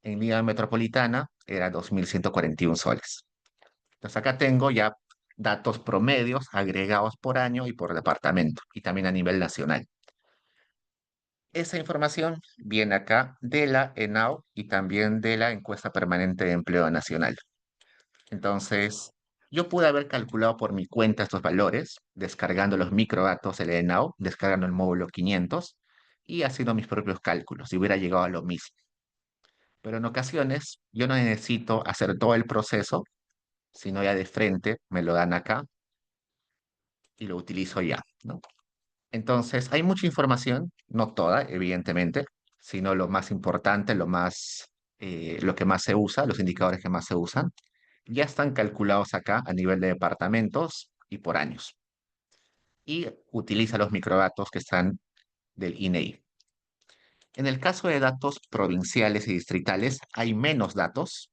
En Liga Metropolitana era 2.141 soles. Entonces acá tengo ya datos promedios agregados por año y por departamento, y también a nivel nacional. Esa información viene acá de la ENAO y también de la encuesta permanente de empleo nacional. Entonces, yo pude haber calculado por mi cuenta estos valores, descargando los microdatos del ENAO, descargando el módulo 500 y haciendo mis propios cálculos y hubiera llegado a lo mismo. Pero en ocasiones yo no necesito hacer todo el proceso, sino ya de frente me lo dan acá y lo utilizo ya, ¿no? Entonces, hay mucha información, no toda, evidentemente, sino lo más importante, lo que más se usa, los indicadores que más se usan, ya están calculados acá a nivel de departamentos y por años. Y utiliza los microdatos que están del INEI. En el caso de datos provinciales y distritales, hay menos datos.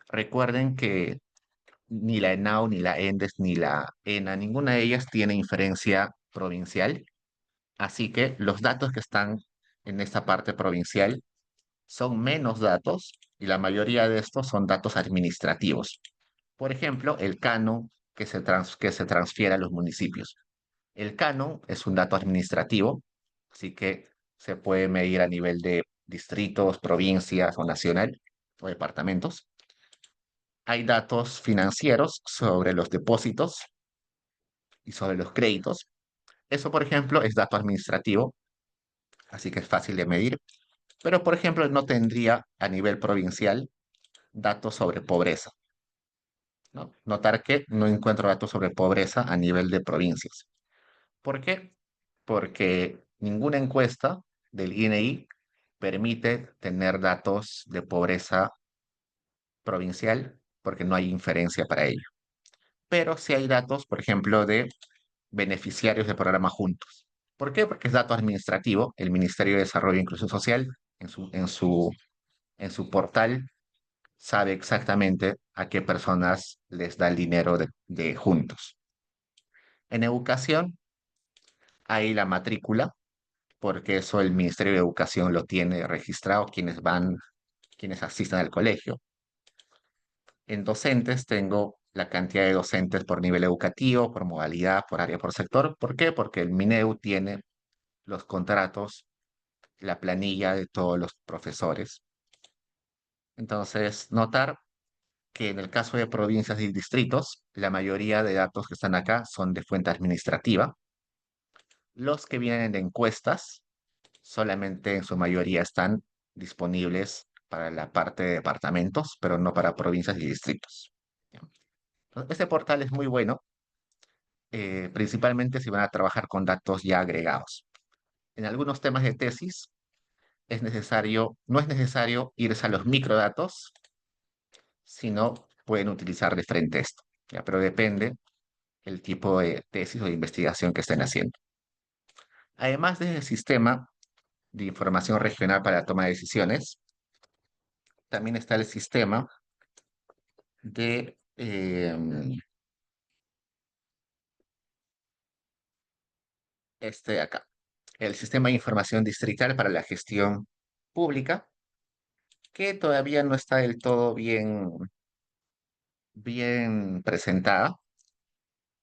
Recuerden que ni la ENAU, ni la ENDES, ni la ENA, ninguna de ellas tiene inferencia provincial. Así que los datos que están en esta parte provincial son menos datos y la mayoría de estos son datos administrativos. Por ejemplo, el canon que se transfiere a los municipios. El canon es un dato administrativo, así que se puede medir a nivel de distritos, provincias o nacional o departamentos. Hay datos financieros sobre los depósitos y sobre los créditos. Eso, por ejemplo, es dato administrativo, así que es fácil de medir. Pero, por ejemplo, no tendría a nivel provincial datos sobre pobreza, ¿no? Notar que no encuentro datos sobre pobreza a nivel de provincias. ¿Por qué? Porque ninguna encuesta del INEI permite tener datos de pobreza provincial porque no hay inferencia para ello. Pero sí hay datos, por ejemplo, de beneficiarios del programa Juntos. ¿Por qué? Porque es dato administrativo. El Ministerio de Desarrollo e Inclusión Social, en su portal, sabe exactamente a qué personas les da el dinero de Juntos. En educación hay la matrícula, porque eso el Ministerio de Educación lo tiene registrado, quienes asisten al colegio. En docentes tengo la cantidad de docentes por nivel educativo, por modalidad, por área, por sector. ¿Por qué? Porque el MINEU tiene los contratos, la planilla de todos los profesores. Entonces, notar que en el caso de provincias y distritos, la mayoría de datos que están acá son de fuente administrativa. Los que vienen de encuestas solamente en su mayoría están disponibles para la parte de departamentos, pero no para provincias y distritos. ¿Ya? Entonces, este portal es muy bueno, principalmente si van a trabajar con datos ya agregados. En algunos temas de tesis no es necesario irse a los microdatos, sino pueden utilizar de frente esto. ¿Ya? Pero depende el tipo de tesis o de investigación que estén haciendo. Además de ese sistema de información regional para la toma de decisiones, también está el sistema de este de acá, el sistema de información distrital para la gestión pública, que todavía no está del todo bien presentada,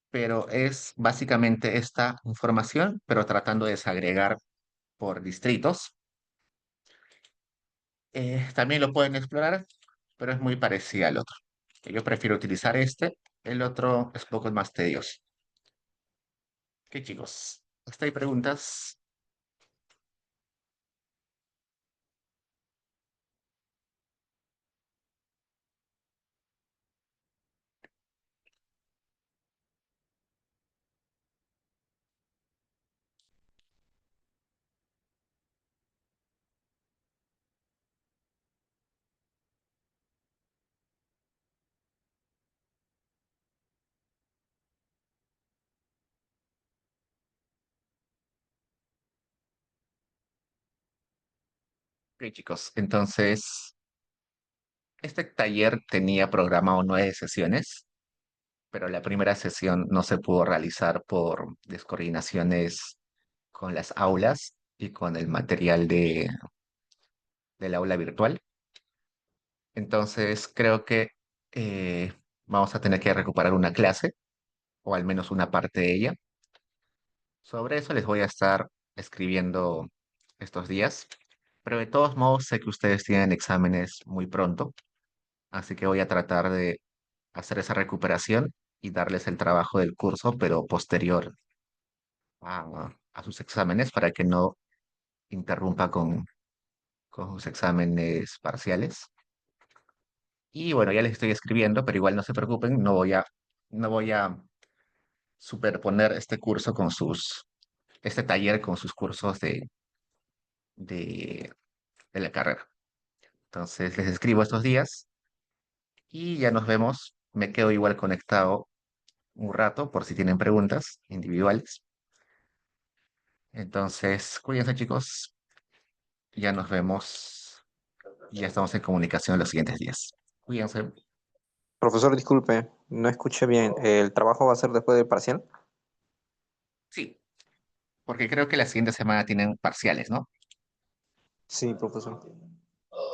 pero es básicamente esta información, pero tratando de desagregar por distritos. También lo pueden explorar, pero es muy parecida al otro. Yo prefiero utilizar este, el otro es poco más tedioso. ¿Qué chicos? ¿Hasta hay preguntas? Ok, chicos, entonces, este taller tenía programado 9 sesiones, pero la primera sesión no se pudo realizar por descoordinaciones con las aulas y con el material del aula virtual. Entonces, creo que eh, vamos a tener que recuperar una clase, o al menos una parte de ella. Sobre eso les voy a estar escribiendo estos días, pero de todos modos sé que ustedes tienen exámenes muy pronto, así que voy a tratar de hacer esa recuperación y darles el trabajo del curso, pero posterior a sus exámenes para que no interrumpa con sus exámenes parciales. Y bueno, ya les estoy escribiendo, pero igual no se preocupen, no voy a superponer este taller con sus cursos de, de la carrera. Entonces les escribo estos días y ya nos vemos. Me quedo igual conectado un rato por si tienen preguntas individuales. Entonces, cuídense chicos, ya nos vemos. Ya estamos en comunicación los siguientes días. Cuídense. Profesor, disculpe, no escuché bien. ¿El trabajo va a ser después del parcial? Sí, porque creo que la siguiente semana tienen parciales, ¿no? Sí, profesor.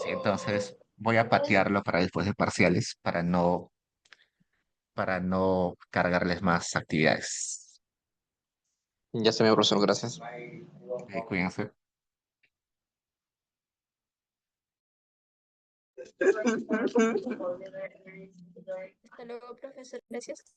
Sí, entonces voy a patearlo para después de parciales para no cargarles más actividades. Ya se me, profesor, gracias. Cuídense. Hasta luego, profesor. Gracias.